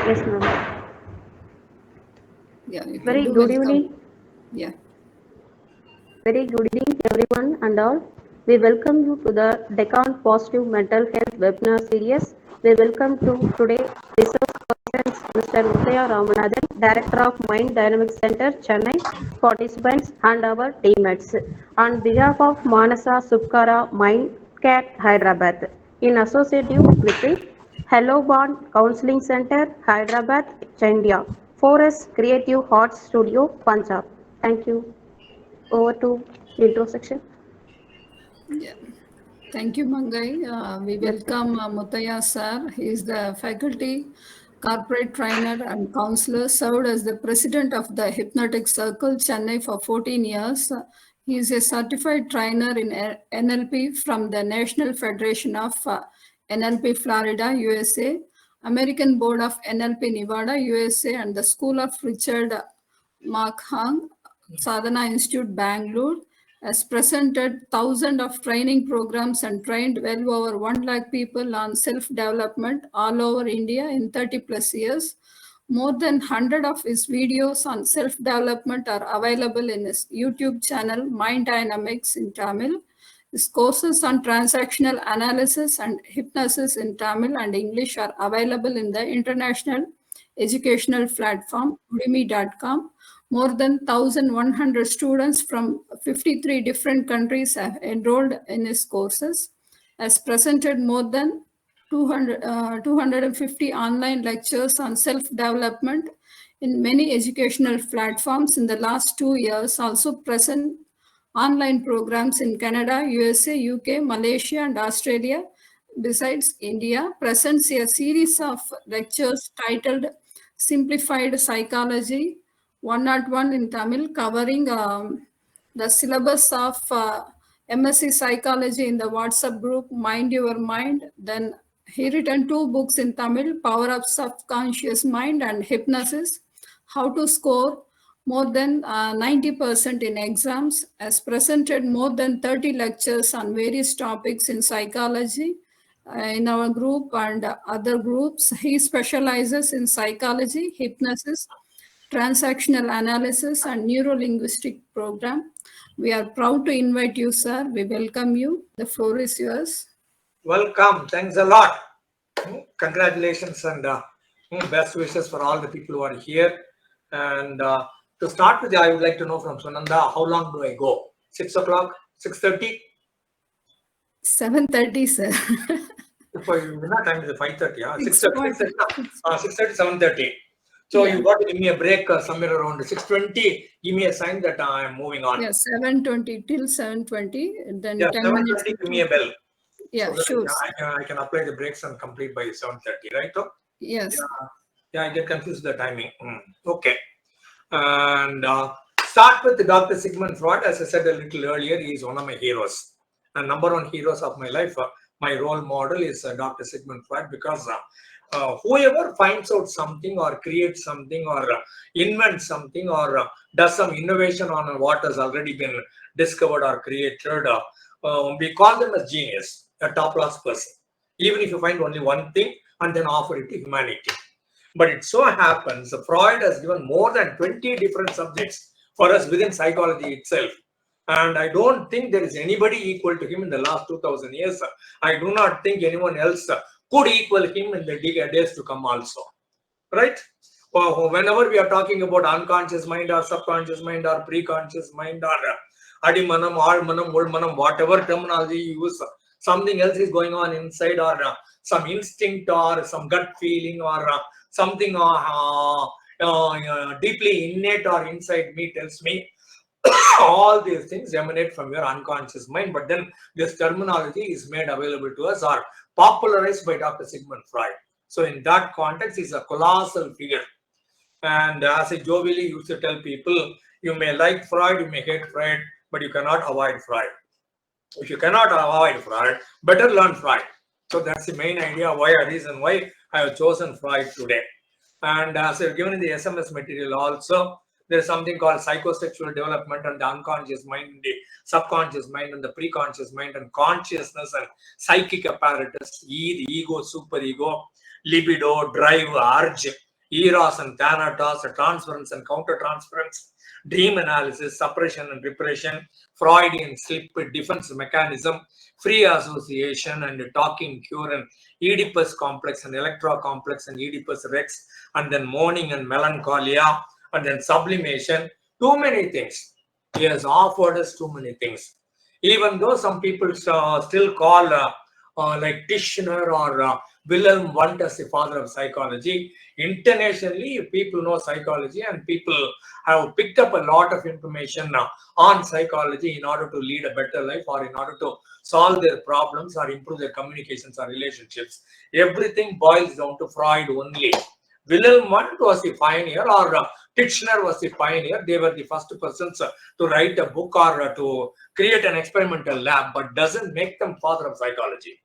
Yes, ma'am. Yeah, you Very can do good welcome. evening. Yeah. Very good evening, everyone and all. We welcome you to the Decon Positive Mental Health webinar series. We welcome to today resource persons Mr. Uthaya Ramanathan, Director of Mind Dynamics Center, Chennai, participants and our teammates. On behalf of Manasa Subkara Mind Cat Hyderabad, in associative with the Hello Bond Counseling Center, Hyderabad, India. Forest Creative Arts Studio, Punjab. Thank you. Over to intro section. Yeah. Thank you, Mangai. We Welcome. welcome Mutaya sir. He is the faculty, corporate trainer, and counselor. Served as the president of the Hypnotic Circle, Chennai, for 14 years. He is a certified trainer in NLP from the National Federation of NLP Florida, USA, American Board of NLP Nevada, USA, and the School of Richard Markham, Sadhana Institute, Bangalore, has presented thousands of training programs and trained well over 1 lakh people on self-development all over India in 30 plus years. More than 100 of his videos on self-development are available in his YouTube channel, Mind Dynamics in Tamil. His courses on transactional analysis and hypnosis in Tamil and English are available in the international educational platform, udemy.com. More than 1,100 students from 53 different countries have enrolled in his courses, has presented more than 250 online lectures on self-development in many educational platforms in the last 2 years, also present online programs in Canada, USA, UK, Malaysia, and Australia. Besides India, presents a series of lectures titled Simplified Psychology 101 in Tamil, covering the syllabus of MSc Psychology in the WhatsApp group Mind Your Mind. Then he written 2 books in Tamil, Power of Subconscious Mind and Hypnosis, How to Score more than 90% in exams, has presented more than 30 lectures on various topics in psychology in our group and other groups. He specializes in psychology, hypnosis, transactional analysis, and neuro-linguistic program. We are proud to invite you, sir. We welcome you. The floor is yours. Welcome. Thanks a lot. Congratulations and best wishes for all the people who are here. And to start with, I would like to know from Sunanda, how long do I go? 6 o'clock? 6:30? 7:30, sir. What time is it? 5:30? Yeah? 6:40. 6:30, 7:30. So Yeah. you got to give me a break somewhere around 6:20. Give me a sign that I am moving on. Yeah, 7:20 till 7:20. Then Yeah, 10 minutes. 7:20, give me a bell. Yeah, so sure. I can apply the brakes and complete by 7:30, right? Yes. Yeah, I get confused with the timing. Okay. And start with Dr. Sigmund Freud. As I said a little earlier, he is one of my heroes. And number one heroes of my life. My role model is Dr. Sigmund Freud, because whoever finds out something or creates something or invents something or does some innovation on what has already been discovered or created, we call them as genius, a top class person. Even if you find only one thing and then offer it to humanity. But it so happens Freud has given more than 20 different subjects for us within psychology itself. And I don't think there is anybody equal to him in the last 2000 years. I do not think anyone else could equal him in the days to come also. Right? Whenever we are talking about unconscious mind or subconscious mind or pre-conscious mind or adimanam, almanam, ulmanam, whatever terminology you use, something else is going on inside, or some instinct or some gut feeling or something deeply innate or inside me tells me all these things emanate from your unconscious mind. But then this terminology is made available to us or popularized by Dr. Sigmund Freud. So in that context, he's a colossal figure. And as I jovially used to tell people, you may like Freud, you may hate Freud, but you cannot avoid Freud. If you cannot avoid Freud, better learn Freud. So that's the main idea, reason why I have chosen Freud today. And as I've given in the SMS material also, there's something called psychosexual development and the unconscious mind, the subconscious mind and the preconscious mind and consciousness and psychic apparatus, the ego, superego, libido, drive, urge, eros and thanatos, transference and countertransference, dream analysis, suppression and repression, Freudian slip defense mechanism, free association and talking cure, and Oedipus complex and Electra complex and Oedipus rex, and then mourning and melancholia, and then sublimation. Too many things. He has offered us too many things. Even though some people still call like Tishner or Wilhelm Wundt as the father of psychology, internationally people know psychology and people have picked up a lot of information on psychology in order to lead a better life or in order to solve their problems or improve their communications or relationships. Everything boils down to Freud only. Wilhelm Wundt was the pioneer, or Tishner was the pioneer. They were the first persons to write a book or to create an experimental lab, but doesn't make them father of psychology.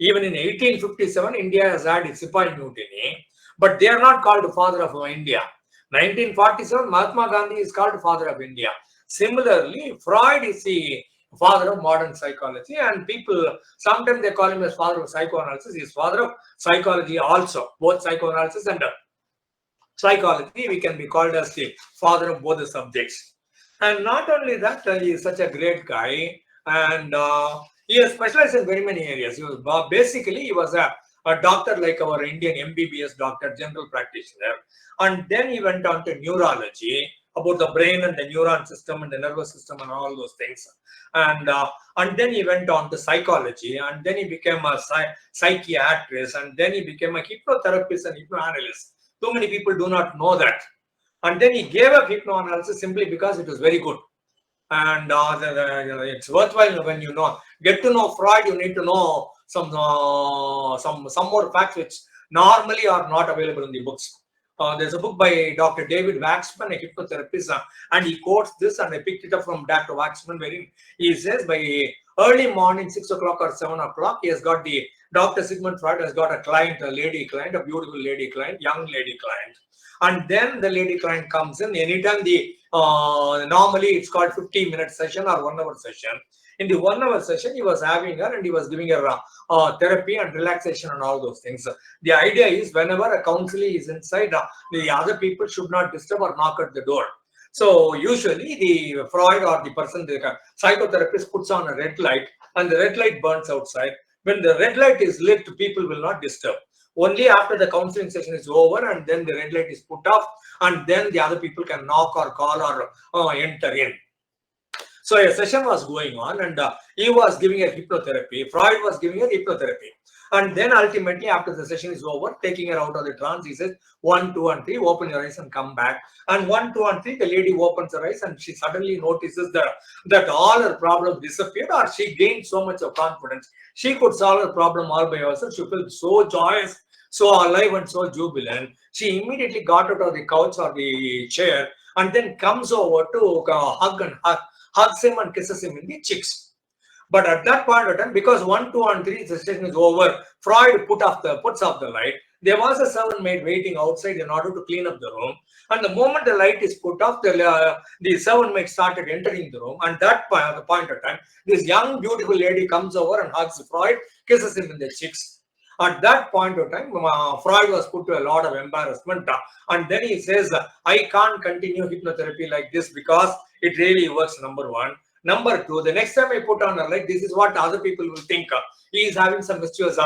Even in 1857, India has had its Sepoy Mutiny, but they are not called father of India. 1947, Mahatma Gandhi is called father of India. Similarly, Freud is the father of modern psychology, and people sometimes they call him as father of psychoanalysis. He is father of psychology also. Both psychoanalysis and psychology, we can be called as the father of both the subjects. And not only that, he is such a great guy, and he has specialized in very many areas. He was basically he was a doctor like our Indian MBBS doctor, general practitioner, and then he went on to neurology, about the brain and the neuron system and the nervous system and all those things, and then he went on to psychology, and then he became a psychiatrist, and then he became a hypnotherapist and hypnoanalyst. Too many people do not know that. And then he gave up hypnoanalysis simply because it was very good. And it's worthwhile when you get to know Freud. You need to know some more facts which normally are not available in the books. There's a book by Dr. David Waxman, a hypnotherapist, and he quotes this, and I picked it up from Dr. Waxman, wherein he says by early morning, 6 o'clock or 7 o'clock, he has got Dr. Sigmund Freud has got a client, a lady client, a beautiful lady client, young lady client. And then the lady client comes in. Anytime normally it's called 15-minute session or 1 hour session. In the 1 hour session, he was having her and he was giving her therapy and relaxation and all those things. The idea is whenever a counselee is inside, the other people should not disturb or knock at the door. So usually the Freud or the person, the psychotherapist puts on a red light, and the red light burns outside. When the red light is lit, people will not disturb. Only after the counseling session is over and then the red light is put off, and then the other people can knock or call or enter in. So a session was going on, and he was giving a hypnotherapy. Freud was giving a hypnotherapy. And then ultimately, after the session is over, taking her out of the trance, he says, 1, 2, and 3, open your eyes and come back. And 1, 2, and 3, the lady opens her eyes and she suddenly notices that all her problems disappeared, or she gained so much of confidence. She could solve her problem all by herself. She felt so joyous, so alive, and so jubilant. She immediately got out of the couch or the chair and then comes over to hugs him and kisses him in the cheeks. But at that point of time, because 1, 2, and 3, the session is over, Freud puts off the light. There was a servant maid waiting outside in order to clean up the room. And the moment the light is put off, the servant maid started entering the room. And that point of time, this young, beautiful lady comes over and hugs Freud, kisses him in the cheeks. At that point of time, Freud was put to a lot of embarrassment. And then he says, I can't continue hypnotherapy like this because it really works, number one. Number two, the next time I put on a light, this is what other people will think. He is having some mischievous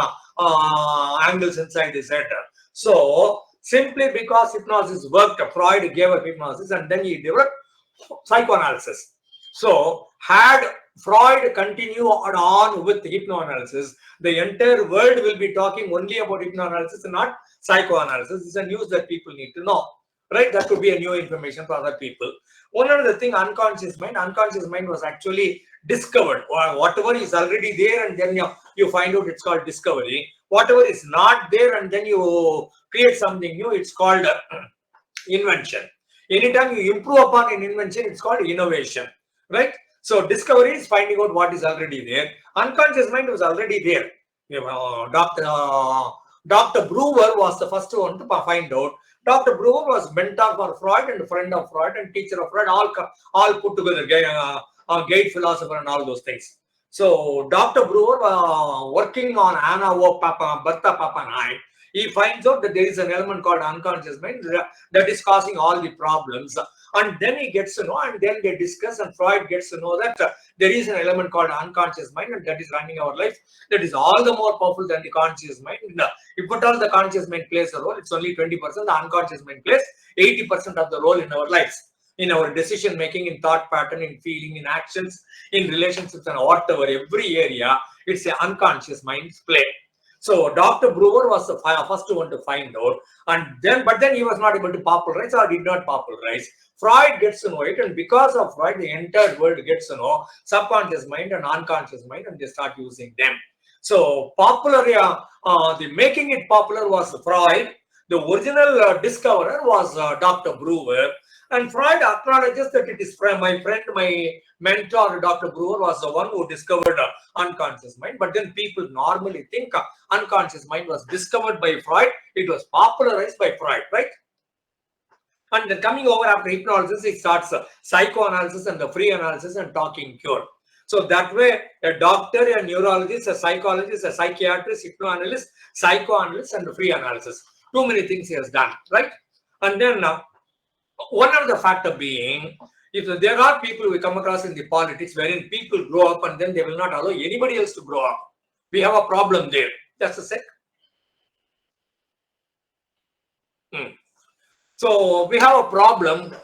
angles inside his head. So, simply because hypnosis worked, Freud gave up hypnosis and then he developed psychoanalysis. So, had Freud continued on with hypnoanalysis, the entire world will be talking only about hypnoanalysis and not psychoanalysis. It's a news that people need to know. Right? That could be a new information for other people. One other thing, unconscious mind was actually discovered. Whatever is already there and then you find out, it's called discovery. Whatever is not there and then you create something new, it's called invention. Anytime you improve upon an invention, it's called innovation. Right? So discovery is finding out what is already there. Unconscious mind was already there. Dr. Brewer was the first one to find out. Dr. Brewer was mentor for Freud and friend of Freud and teacher of Freud, all put together, gate philosopher and all those things. So Dr. Brewer working on Anna O. Bertha Pappenheim, He finds out that there is an element called unconscious mind that is causing all the problems. And then he gets to know, and then they discuss, and Freud gets to know that there is an element called unconscious mind, and that is running our life. That is all the more powerful than the conscious mind. If at all the conscious mind plays a role, it's only 20%. The unconscious mind plays 80% of the role in our lives, in our decision making, in thought pattern, in feeling, in actions, in relationships, and whatever, every area, it's the unconscious mind's play. So Dr. Brewer was the first one to find out, but then he was not able to popularize, or did not popularize. Freud gets to know it, and because of Freud, the entire world gets to know subconscious mind and unconscious mind, and they start using them. So the making it popular was Freud. The original discoverer was Dr. Brewer. And Freud acknowledges that it is from my friend, my mentor, Dr. Brewer was the one who discovered unconscious mind. But then people normally think unconscious mind was discovered by Freud. It was popularized by Freud, right? And then coming over after hypnosis, it starts psychoanalysis and the free analysis and talking cure. So that way, a doctor, a neurologist, a psychologist, a psychiatrist, hypnoanalyst, psychoanalyst, and free analysis. Too many things he has done, right? And then one of the factor being, if there are people we come across in the politics wherein people grow up and then they will not allow anybody else to grow up. We have a problem there. Just a sec. So we have a problem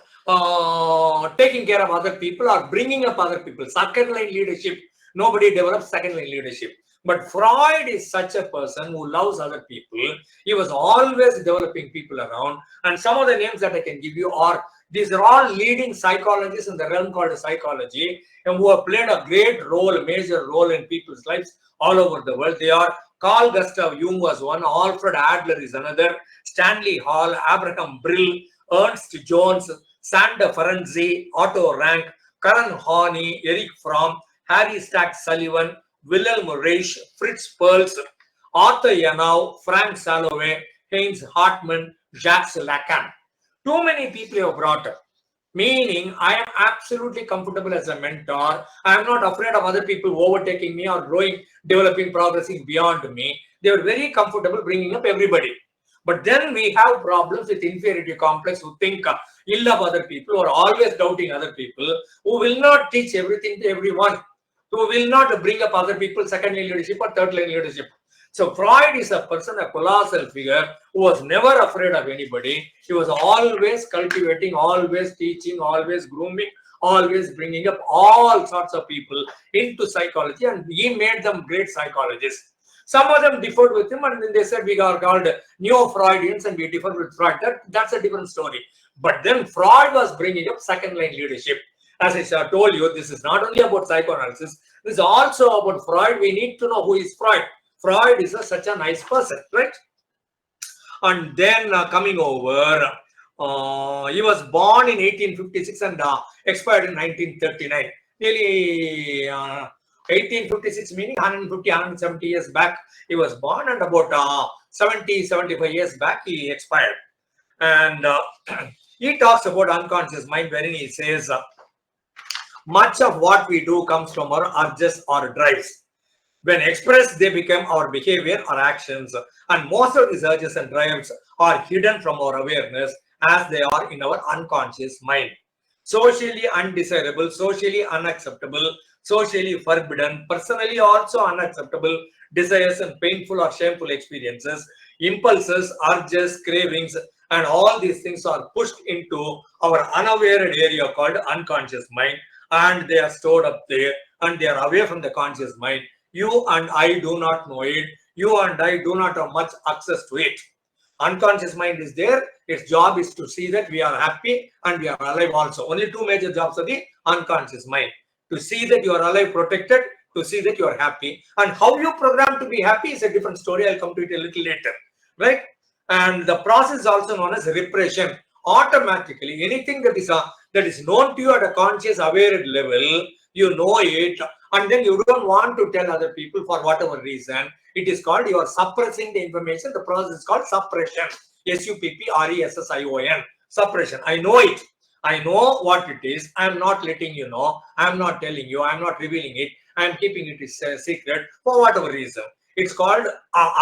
taking care of other people or bringing up other people. Second line leadership. Nobody develops second line leadership. But Freud is such a person who loves other people. He was always developing people around. And some of the names that I can give you are, these are all leading psychologists in the realm called psychology, and who have played a great role, a major role in people's lives all over the world. They are Carl Gustav Jung was one, Alfred Adler is another, Stanley Hall, Abraham Brill, Ernst Jones, Sander Ferenczi, Otto Rank, Karan Horney, Eric Fromm, Harry Stack Sullivan, Wilhelm Reich, Fritz Perls, Arthur Janau, Frank Salome, Heinz Hartmann, Jacques Lacan. Too many people you have brought up. Meaning, I am absolutely comfortable as a mentor. I am not afraid of other people overtaking me or growing, developing, progressing beyond me. They are very comfortable bringing up everybody. But then we have problems with inferiority complex who think ill of other people, who are always doubting other people, who will not teach everything to everyone, who will not bring up other people, second line leadership or third line leadership. So Freud is a person, a colossal figure who was never afraid of anybody. He was always cultivating, always teaching, always grooming, always bringing up all sorts of people into psychology, and he made them great psychologists. Some of them differed with him, and then they said we are called neo-Freudians and we differ with Freud. That's a different story. But then Freud was bringing up second line leadership. As I told you, this is not only about psychoanalysis, this is also about Freud. We need to know who is Freud. Freud is such a nice person, right? And then coming over, he was born in 1856 and expired in 1939. Nearly 1856, meaning 150, 170 years back, he was born, and about 70, 75 years back, he expired. And he talks about unconscious mind, wherein he says, much of what we do comes from our urges or drives. When expressed, they become our behavior or actions, and most of these urges and drives are hidden from our awareness as they are in our unconscious mind. Socially undesirable, socially unacceptable, socially forbidden, personally also unacceptable desires and painful or shameful experiences, impulses, urges, cravings, and all these things are pushed into our unaware area called unconscious mind, and they are stored up there and they are away from the conscious mind. You and I do not know it. You and I do not have much access to it. Unconscious mind is there. Its job is to see that we are happy and we are alive also. Only two major jobs of the unconscious mind. To see that you are alive, protected, to see that you are happy. And how you program to be happy is a different story. I'll come to it a little later, right? And the process is also known as repression. Automatically, anything that is known to you at a conscious, aware level, you know it, and then you don't want to tell other people for whatever reason. It is called, you are suppressing the information. The process is called suppression. SUPPRESSION. Suppression. I know it. I know what it is. I am not letting you know. I am not telling you. I am not revealing it. I am keeping it a secret for whatever reason. It's called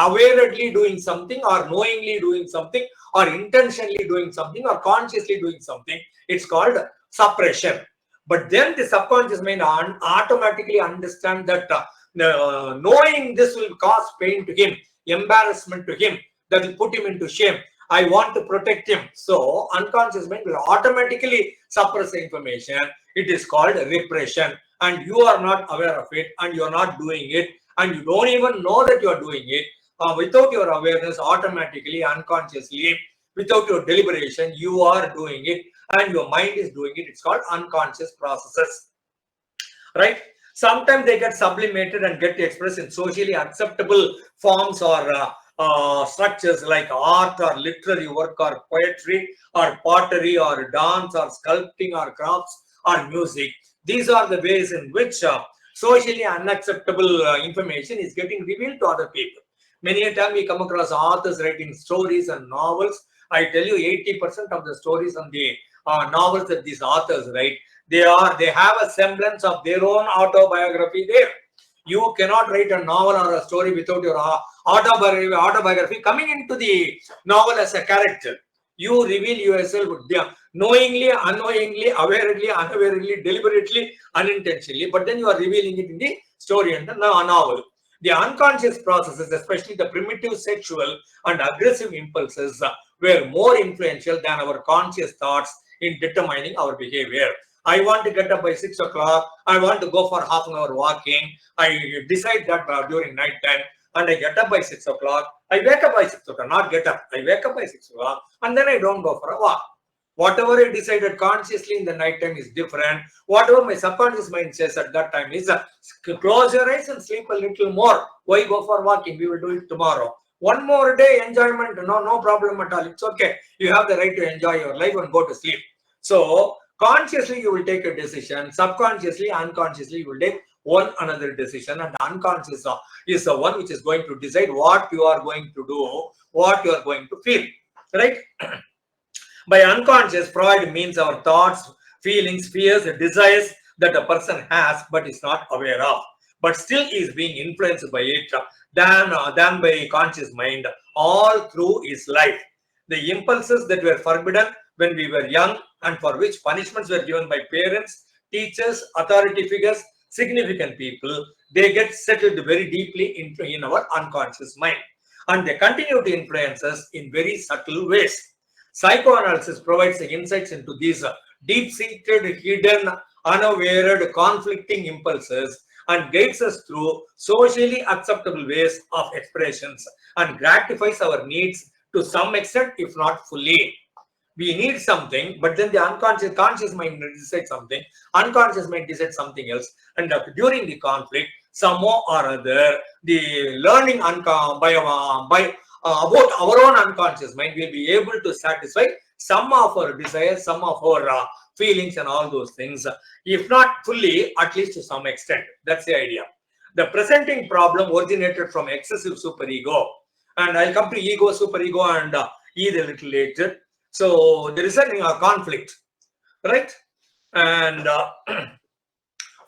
awarenessly doing something, or knowingly doing something, or intentionally doing something, or consciously doing something. It's called suppression. But then the subconscious mind automatically understand that knowing this will cause pain to him, embarrassment to him, that will put him into shame. I want to protect him. So unconscious mind will automatically suppress the information. It is called repression, and you are not aware of it, and you are not doing it, and you don't even know that you are doing it. Without your awareness, automatically, unconsciously, without your deliberation, you are doing it, and your mind is doing it. It's called unconscious processes, right? Sometimes they get sublimated and get expressed in socially acceptable forms or structures like art or literary work or poetry or pottery or dance or sculpting or crafts or music. These are the ways in which socially unacceptable information is getting revealed to other people. Many a time we come across authors writing stories and novels. I tell you, 80% of the stories and the novels that these authors write, they have a semblance of their own autobiography there. You cannot write a novel or a story without your autobiography coming into the novel as a character. You reveal yourself knowingly, unknowingly, awarely, unawarely, deliberately, unintentionally, but then you are revealing it in the story and the novel. The unconscious processes, especially the primitive sexual and aggressive impulses, were more influential than our conscious thoughts in determining our behavior. I want to get up by 6 o'clock. I want to go for half an hour walking. I decide that during night time, and I get up by 6 o'clock. I wake up by 6 o'clock, not get up. I wake up by 6 o'clock, and then I don't go for a walk. Whatever I decided consciously in the night time is different. Whatever my subconscious mind says at that time is close your eyes and sleep a little more. Why go for walking? We will do it tomorrow. One more day, enjoyment, no problem at all. It's okay. You have the right to enjoy your life and go to sleep. So consciously you will take a decision. Subconsciously, unconsciously you will take one another decision, and unconscious is the one which is going to decide what you are going to do, what you are going to feel, right? By unconscious, Freud means our thoughts, feelings, fears, desires that a person has but is not aware of, but still is being influenced by it than by conscious mind all through his life. The impulses that were forbidden when we were young and for which punishments were given by parents, teachers, authority figures, significant people, they get settled very deeply in our unconscious mind, and they continue to influence us in very subtle ways. Psychoanalysis provides insights into these deep-seated, hidden, unaware, conflicting impulses and guides us through socially acceptable ways of expressions and gratifies our needs to some extent, if not fully. We need something, but then the conscious mind decides something, unconscious mind decides something else, and during the conflict, somehow or other, the learning about our own unconscious mind will be able to satisfy some of our desires, some of our feelings and all those things, if not fully, at least to some extent. That's the idea. The presenting problem originated from excessive superego, and I'll come to ego, superego, and E a little later. So there is a conflict, right? And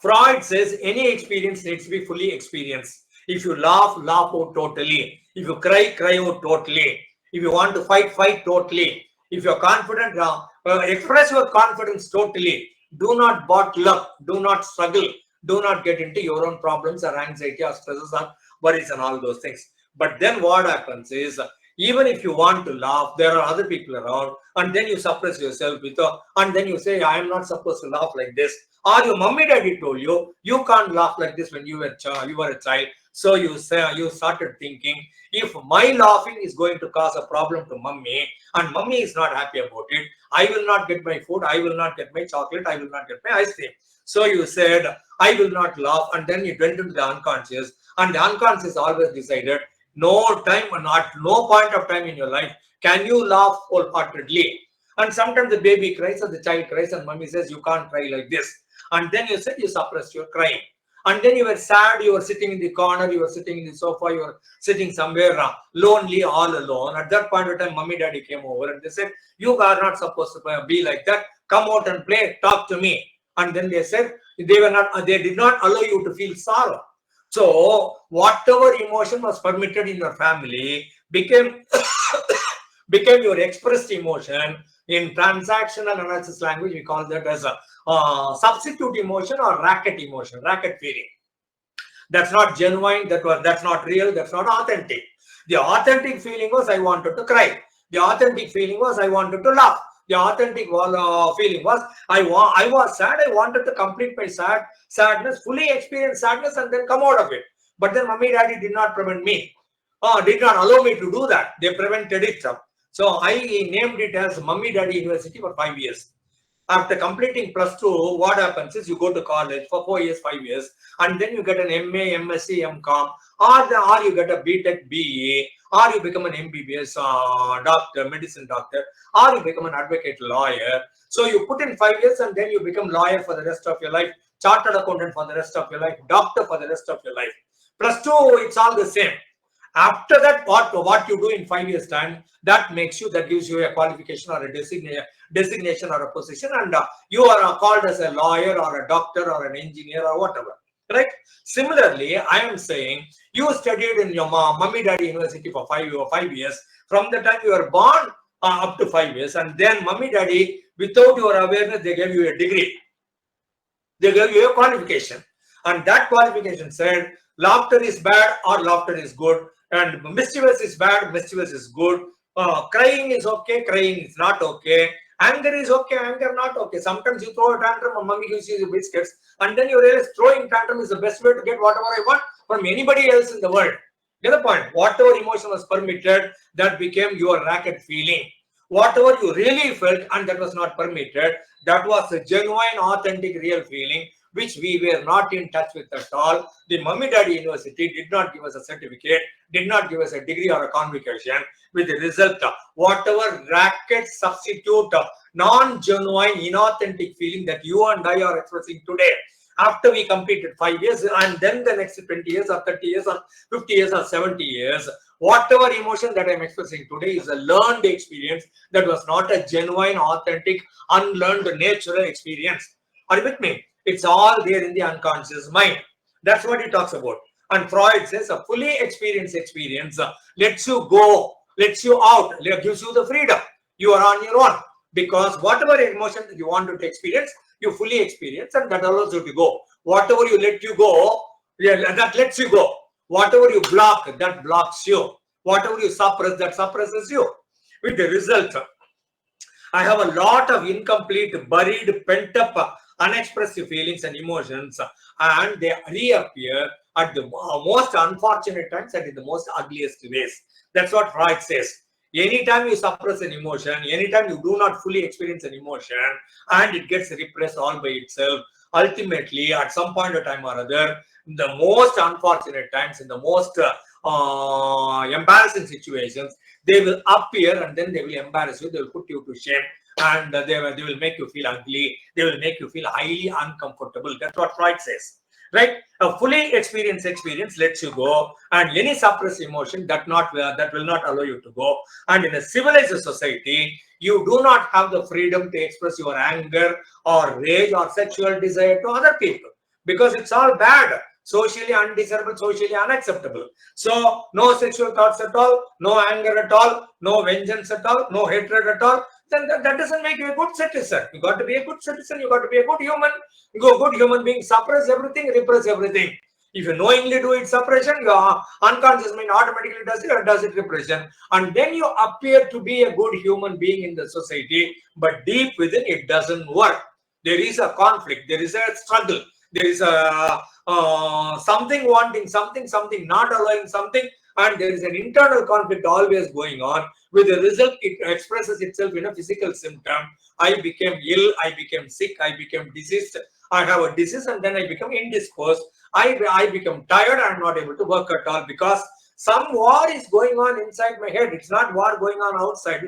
Freud says any experience needs to be fully experienced. If you laugh, laugh out totally. If you cry, cry out totally. If you want to fight, fight totally. If you're confident, express your confidence totally. Do not bottle up. Do not struggle. Do not get into your own problems or anxiety or stresses or worries and all those things. But then what happens is, even if you want to laugh, there are other people around, and then you suppress yourself and then you say, I am not supposed to laugh like this. Or your mommy daddy told you, you can't laugh like this when you were a child. So you started thinking, if my laughing is going to cause a problem to mommy, and mommy is not happy about it, I will not get my food, I will not get my chocolate, I will not get my ice cream. So you said, I will not laugh, and then you went into the unconscious, and the unconscious always decided, no time, no point of time in your life can you laugh wholeheartedly. And sometimes the baby cries or the child cries, and mommy says, you can't cry like this. And then you said you suppressed your crying. And then you were sad, you were sitting in the corner, you were sitting in the sofa, you were sitting somewhere lonely, all alone. At that point of time, mommy daddy came over and they said, you are not supposed to be like that. Come out and play, talk to me. And then they said, they did not allow you to feel sorrow. So whatever emotion was permitted in your family became became your expressed emotion. In transactional analysis language, we call that as a substitute emotion or racket emotion, racket feeling. That's not genuine, that's not real, that's not authentic. The authentic feeling was I wanted to cry. The authentic feeling was I wanted to laugh. The authentic feeling was I was sad, I wanted to complete my sadness, fully experience sadness and then come out of it. But then mommy, daddy did not prevent me, did not allow me to do that. They prevented it. So I named it as Mummy Daddy University for 5 years. After completing +2, what happens is you go to college for 4 years, 5 years, and then you get an MA, MSc, MCom, or you get a BTech, BE, or you become an MBBS doctor, medicine doctor, or you become an advocate lawyer. So you put in 5 years and then you become lawyer for the rest of your life, chartered accountant for the rest of your life, doctor for the rest of your life. +2, it's all the same. After that, what you do in 5 years time, that gives you a qualification or a designation or a position, and you are called as a lawyer or a doctor or an engineer or whatever, right? Similarly, I am saying you studied in your mummy daddy university for 5 years. From the time you were born up to 5 years, and then mummy daddy, without your awareness, they gave you a degree. They gave you a qualification, and that qualification said laughter is bad or laughter is good, and mischievous is bad, mischievous is good. Crying is okay, crying is not okay. Anger is okay, anger not okay. Sometimes you throw a tantrum and mommy gives you the biscuits, and then you realize throwing tantrum is the best way to get whatever I want from anybody else in the world. Get the point? Whatever emotion was permitted, that became your racket feeling. Whatever you really felt and that was not permitted, that was a genuine, authentic, real feeling, which we were not in touch with at all. The Mummy Daddy University did not give us a certificate, did not give us a degree or a convocation. With the result, whatever racket substitute, non-genuine, inauthentic feeling that you and I are expressing today, after we completed 5 years, and then the next 20 years or 30 years or 50 years or 70 years, whatever emotion that I'm expressing today is a learned experience that was not a genuine, authentic, unlearned, natural experience. Are you with me? It's all there in the unconscious mind. That's what he talks about. And Freud says a fully experienced experience lets you go, lets you out, gives you the freedom. You are on your own, because whatever emotion that you want to experience, you fully experience, and that allows you to go. Whatever you let you go, that lets you go. Whatever you block, that blocks you. Whatever you suppress, that suppresses you. With the result, I have a lot of incomplete, buried, pent-up, unexpressed feelings and emotions, and they reappear at the most unfortunate times and in the most ugliest ways. That's what Freud says. Anytime you suppress an emotion, anytime you do not fully experience an emotion, and it gets repressed all by itself, ultimately, at some point of time or other, in the most unfortunate times, in the most embarrassing situations, they will appear and then they will embarrass you, they will put you to shame, and they will make you feel ugly, they will make you feel highly uncomfortable. That's what Freud says, right? A fully experienced experience lets you go, and any suppressed emotion that will not allow you to go. And in a civilized society, you do not have the freedom to express your anger or rage or sexual desire to other people, because it's all bad, socially undesirable, socially unacceptable. So no sexual thoughts at all, no anger at all, no vengeance at all, no hatred at all. Then that doesn't make you a good citizen. You got to be a good citizen, you got to be a good human. Good human being, suppress everything, repress everything. If you knowingly do it suppression, your unconscious mind automatically does it repression, and then you appear to be a good human being in the society, but deep within it doesn't work. There is a conflict, there is a struggle, there is a something wanting something, something not allowing something, and there is an internal conflict always going on. With the result, it expresses itself in a physical symptom. I became ill, I became sick, I became diseased, I have a disease, and then I become indisposed. I become tired, I'm not able to work at all, because some war is going on inside my head. It's not war going on outside.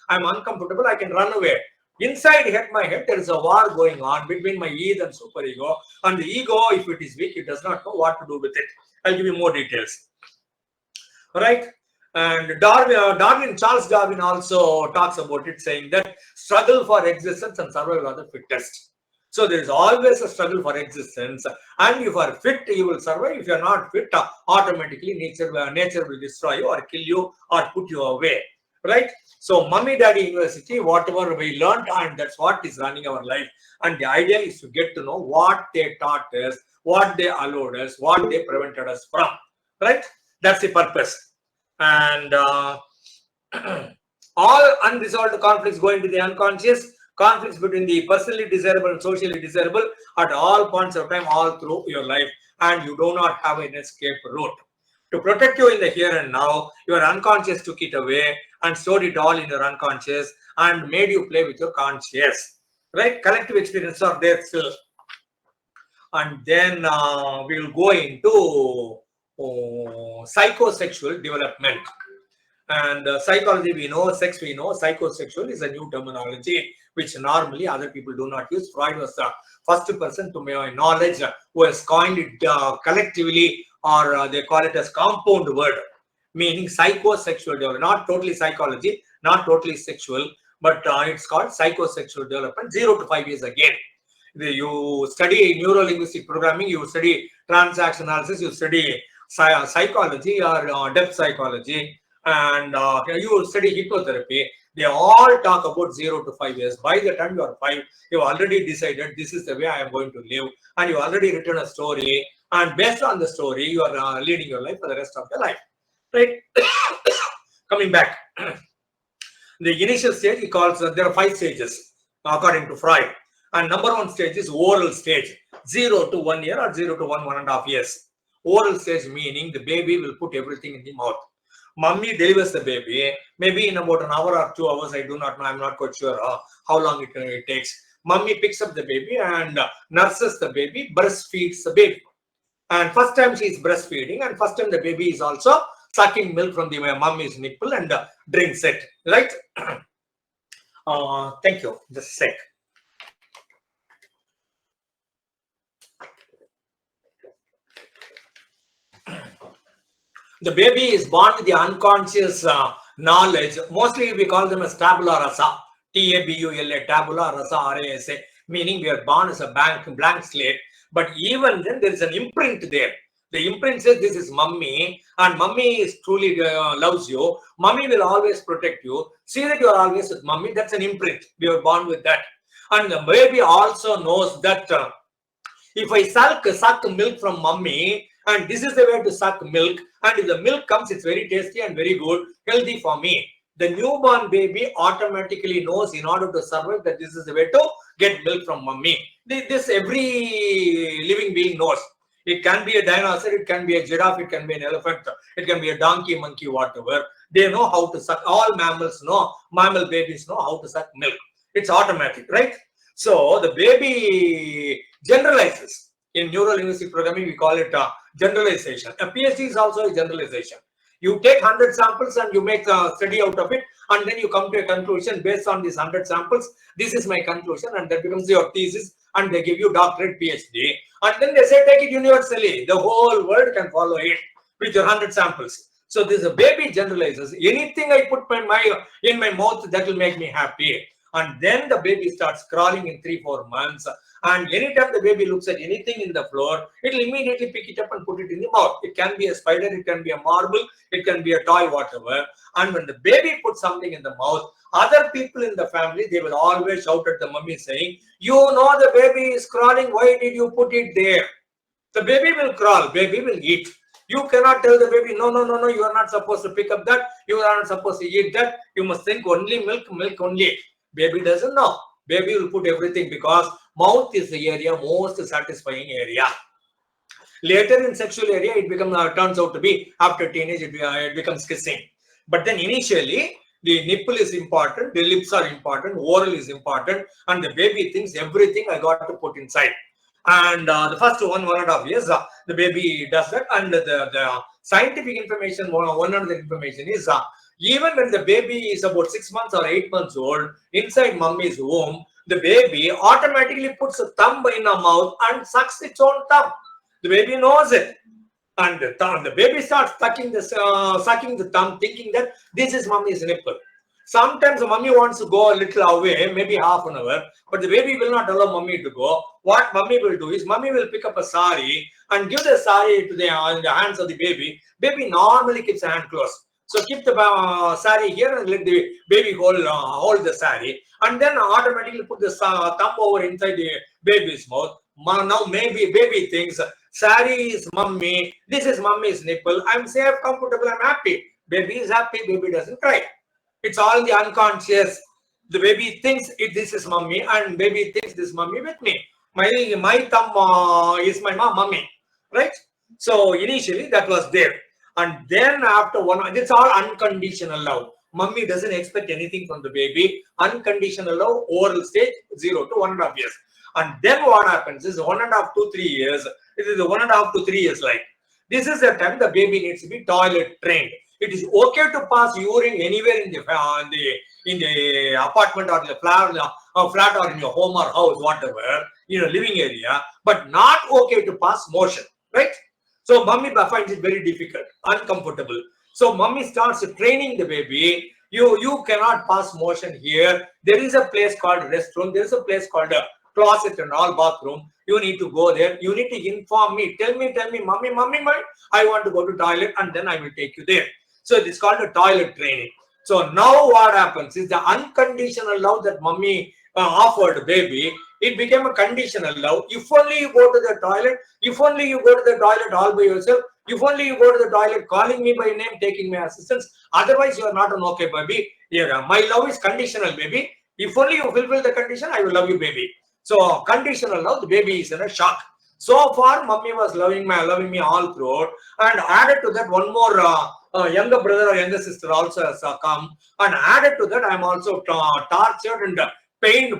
I'm uncomfortable, I can run away. Inside my head, there is a war going on between my ego and superego. And the ego, if it is weak, it does not know what to do with it. I'll give you more details. Right? And Charles Darwin also talks about it, saying that struggle for existence and survival are the fittest. So there is always a struggle for existence. And if you are fit, you will survive. If you are not fit, automatically nature will destroy you or kill you or put you away. Right? So Mummy Daddy University, whatever we learned, and that's what is running our life. And the idea is to get to know what they taught us, what they allowed us, what they prevented us from. Right? That's the purpose. And all unresolved conflicts go into the unconscious. Conflicts between the personally desirable and socially desirable at all points of time, all through your life, and you do not have an escape route. To protect you in the here and now, your unconscious took it away and stored it all in your unconscious and made you play with your conscious. Right? Collective experience are there still. And then we will go into psychosexual development. And psychology we know, sex we know, psychosexual is a new terminology which normally other people do not use. Freud was the first person to my knowledge who has coined it collectively, or they call it as compound word, meaning psychosexual development, not totally psychology, not totally sexual, but it's called psychosexual development, 0 to 5 years again. You study neuro-linguistic programming, you study transaction analysis, you study psychology or depth psychology, and you study hypnotherapy. They all talk about 0 to 5 years. By the time you are 5, you have already decided this is the way I am going to live, and you already written a story, and based on the story, you are leading your life for the rest of your life. Right? Coming back, the initial stage he calls there are 5 stages according to Freud, and number 1 stage is oral stage, 0 to 1 year or 0 to 1.5 years. Oral stage meaning the baby will put everything in the mouth. Mummy delivers the baby, maybe in about an hour or 2 hours, I do not know, I'm not quite sure how long it takes. Mummy picks up the baby and nurses the baby, breastfeeds the baby. And first time she is breastfeeding, and first time the baby is also sucking milk from the mummy's nipple and drinks it, right? Thank you, just a sec. The baby is born with the unconscious knowledge. Mostly we call them as tabula rasa, T-A-B-U-L-A, tabula rasa, R-A-S-A, meaning we are born as a blank slate. But even then there is an imprint there. The imprint says this is mummy, and mummy is truly loves you. Mummy will always protect you. See that you are always with mummy. That's an imprint. We are born with that. And the baby also knows that if I suck milk from mummy, and this is the way to suck milk, and if the milk comes, it's very tasty and very good, healthy for me. The newborn baby automatically knows in order to survive that this is the way to get milk from mummy. This every living being knows. It can be a dinosaur, it can be a giraffe, it can be an elephant, it can be a donkey, monkey, whatever. They know how to suck. All mammals know, mammal babies know how to suck milk. It's automatic, right? So the baby generalizes. In neuro-linguistic programming, we call it generalization. A PhD is also a generalization. You take 100 samples and you make a study out of it, and then you come to a conclusion based on these 100 samples. This is my conclusion, and that becomes your thesis, and they give you doctorate, PhD. And then they say, take it universally. The whole world can follow it with your 100 samples. So this a baby generalizes. Anything I put in my mouth, that will make me happy. And then the baby starts crawling in 3-4 months. And anytime the baby looks at anything in the floor, it will immediately pick it up and put it in the mouth. It can be a spider, it can be a marble, it can be a toy, whatever. And when the baby puts something in the mouth, other people in the family, they will always shout at the mummy saying, you know the baby is crawling, why did you put it there? The baby will crawl, baby will eat. You cannot tell the baby, no, you are not supposed to pick up that, you are not supposed to eat that, you must think only milk, milk only. Baby doesn't know. Baby will put everything because mouth is the area most satisfying area. Later in sexual area, it becomes turns out to be after teenage, it becomes kissing. But then initially, the nipple is important, the lips are important, oral is important, and the baby thinks everything I got to put inside. And the first 1.5 years, the baby does that, and the scientific information, one other information is even when the baby is about 6 months or 8 months old, inside mummy's womb, the baby automatically puts a thumb in her mouth and sucks its own thumb. The baby knows it. And the baby starts sucking the thumb, thinking that this is mummy's nipple. Sometimes the mummy wants to go a little away, maybe half an hour, but the baby will not allow mummy to go. What mummy will do is mummy will pick up a sari and give the sari to the hands of the baby. Baby normally keeps the hand closed. So keep the sari here and let the baby hold the sari, and then automatically put the thumb over inside the baby's mouth. Now maybe baby thinks sari is mummy, this is mummy's nipple. I'm safe, comfortable, I'm happy. Baby is happy, baby doesn't cry. It's all the unconscious. The baby thinks this is mummy, and baby thinks this mummy with me. My thumb is my mummy, right? So initially that was there. And then after it's all unconditional love. Mummy doesn't expect anything from the baby. Unconditional love, oral stage, 0 to 1.5 years. And then what happens is 1.5 to 3 years. It is 1.5 to 3 years like. This is the time the baby needs to be toilet trained. It is okay to pass urine anywhere in the apartment or the flat or in your home or house, whatever, in your living area, but not okay to pass motion, right? So mummy finds it very difficult, uncomfortable. So mummy starts training the baby. You cannot pass motion here. There is a place called restroom. There is a place called a closet and all, bathroom. You need to go there. You need to inform me. Tell me, mummy, I want to go to toilet, and then I will take you there. So it is called a toilet training. So now what happens is the unconditional love that mummy offered baby, it became a conditional love. If only you go to the toilet, if only you go to the toilet all by yourself, if only you go to the toilet calling me by name, taking my assistance, otherwise you are not an okay baby. Yeah, my love is conditional, baby. If only you fulfill the condition, I will love you, baby. So conditional love, the baby is in a shock. So far, mummy was loving me all throughout, and added to that one more younger brother or younger sister also has come, and added to that I am also tortured and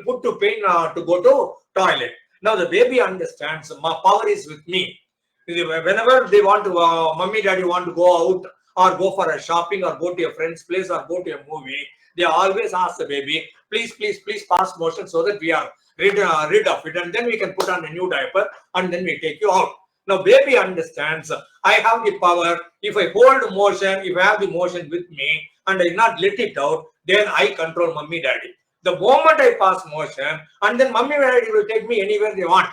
put to pain to go to toilet. Now the baby understands my power is with me. Whenever they want to, mummy, daddy want to go out or go for a shopping or go to a friend's place or go to a movie, they always ask the baby, please pass motion so that we are rid of it, and then we can put on a new diaper and then we take you out. Now baby understands I have the power. If I hold motion, if I have the motion with me and I not let it out, then I control mummy, daddy. The moment I pass motion, and then mummy, daddy will take me anywhere they want.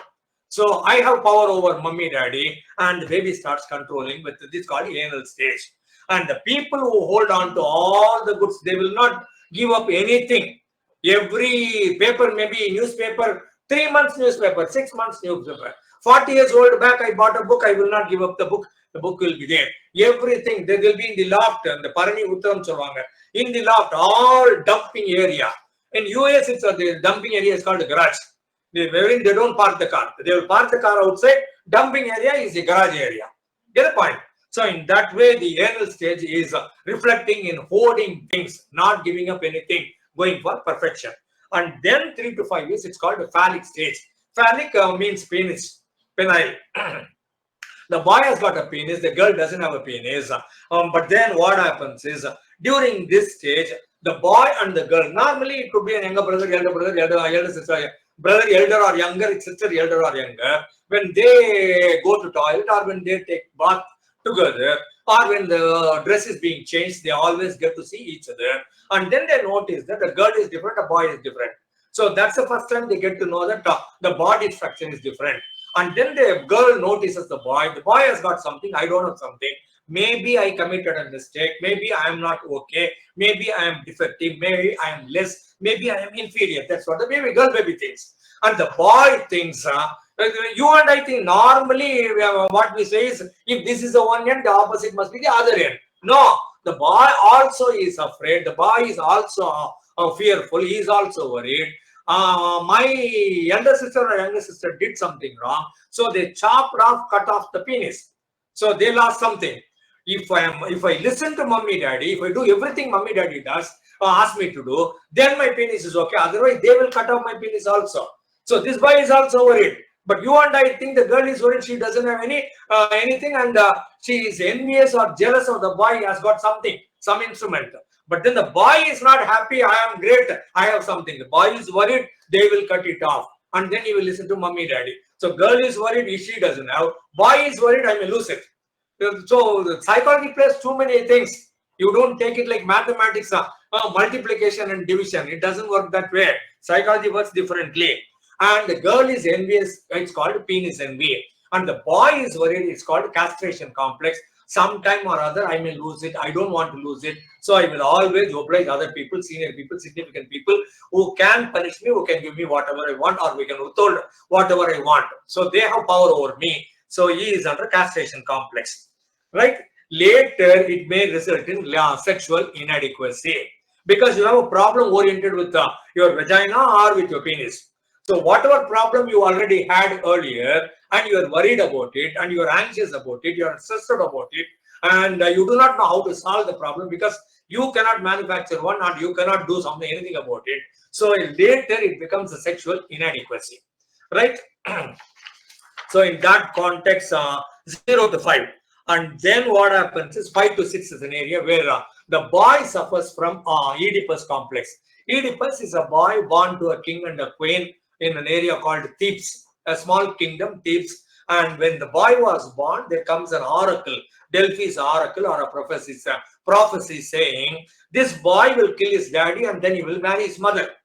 So I have power over mummy, daddy, and the baby starts controlling with this called anal stage. And the people who hold on to all the goods, they will not give up anything. Every paper, maybe newspaper, 3 months newspaper, 6 months newspaper. 40 years old back, I bought a book, I will not give up the book. The book will be there. Everything, they will be in the loft, and the Parani Uttaram Chavanga. In the loft, all dumping area. In US, it's the dumping area is called a garage. They don't park the car. They will park the car outside. Dumping area is the garage area. Get the point? So in that way, the anal stage is reflecting in hoarding things, not giving up anything, going for perfection. And then 3 to 5 years, it's called the phallic stage. Phallic means penis, penile. The boy has got a penis, the girl doesn't have a penis. But then what happens is, during this stage, the boy and the girl, normally it could be an elder sister, brother elder or younger, sister elder or younger. When they go to toilet or when they take bath together, or when the dress is being changed, they always get to see each other. And then they notice that the girl is different, the boy is different. So that's the first time they get to know that the body structure is different. And then the girl notices the boy has got something, I don't have something. Maybe I committed a mistake, maybe I am not okay, maybe I am defective, maybe I am less, maybe I am inferior. That's what the baby thinks. And the boy thinks, you and I think normally what we say is, if this is the one end, the opposite must be the other end. No, the boy also is afraid, the boy is also fearful, he is also worried. My younger sister or younger sister did something wrong, so they cut off the penis. So they lost something. If I listen to mommy, daddy, if I do everything mommy, daddy does, ask me to do, then my penis is okay. Otherwise, they will cut off my penis also. So this boy is also worried. But you and I think the girl is worried, she doesn't have anything, and she is envious or jealous of the boy, he has got something, some instrument. But then the boy is not happy, I am great, I have something. The boy is worried, they will cut it off. And then he will listen to mommy, daddy. So girl is worried, she doesn't have. Boy is worried, I may lose it. So the psychology plays too many things. You don't take it like mathematics. multiplication and division. It doesn't work that way. Psychology works differently. And the girl is envious, it's called penis envy. And the boy is worried, it's called castration complex. Sometime or other, I may lose it. I don't want to lose it. So I will always oblige other people, senior people, significant people who can punish me, who can give me whatever I want, or we can withhold whatever I want. So they have power over me. So he is under castration complex, right? Later, it may result in sexual inadequacy because you have a problem oriented with your vagina or with your penis. So whatever problem you already had earlier and you are worried about it and you are anxious about it, you are stressed about it, and you do not know how to solve the problem because you cannot manufacture one or you cannot do something, anything about it. So later it becomes a sexual inadequacy, right? So in that context, 0 to 5. And then what happens is 5 to 6 is an area where the boy suffers from Oedipus complex. Oedipus is a boy born to a king and a queen in an area called Thebes, a small kingdom, Thebes. And when the boy was born, there comes an oracle, Delphi's oracle or a prophecy saying, this boy will kill his daddy and then he will marry his mother.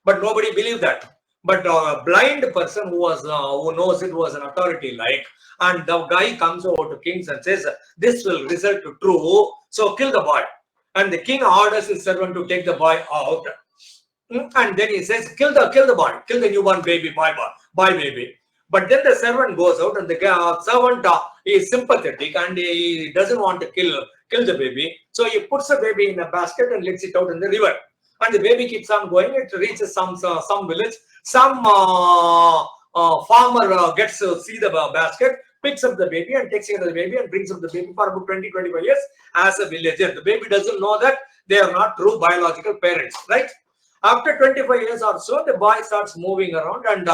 But nobody believed that. But a blind person who knows it was an authority like, and the guy comes over to kings and says, this will result to true, so kill the boy. And the king orders his servant to take the boy out. And then he says, kill the boy, kill the newborn baby, boy baby. But then the servant goes out and the servant is sympathetic and he doesn't want to kill the baby. So he puts the baby in a basket and lets it out in the river. And the baby keeps on going. It reaches some village. Some farmer gets to see the basket, picks up the baby and takes care of the baby and brings up the baby for about 20-25 years as a villager. The baby doesn't know that they are not true biological parents, right? After 25 years or so, the boy starts moving around and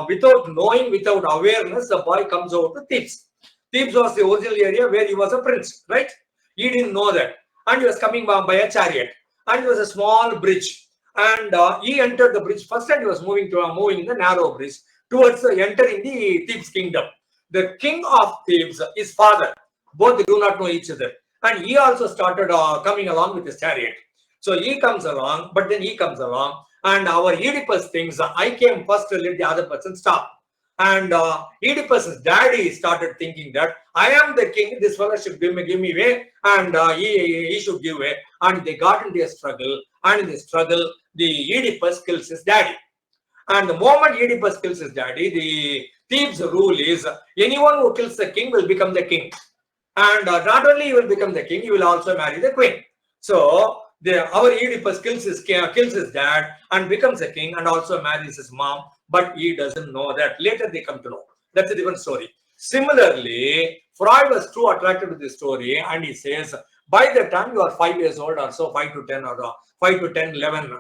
without knowing, without awareness, the boy comes over to Thebes. Thebes was the original area where he was a prince, right? He didn't know that. And he was coming by a chariot. And it was a small bridge. And he entered the bridge first and he was moving in the narrow bridge towards entering the Thebes kingdom. The king of Thebes, his father, both do not know each other. And he also started coming along with his chariot. So he comes along, but then he comes along. And our Oedipus thinks, I came first to let the other person stop. And Oedipus's daddy started thinking that I am the king, this fellow should give me way, and he should give way. And they got into a struggle, and in the struggle, the Oedipus kills his daddy. And the moment Oedipus kills his daddy, the Thebes rule is anyone who kills the king will become the king. And not only he will become the king, he will also marry the queen. So our Oedipus kills his dad and becomes a king and also marries his mom, but he doesn't know that. Later they come to know. That's a different story. Similarly, Freud was too attracted to this story and he says, by the time you are 5 years old or so, 5 to 10 or 5 to 10, 11,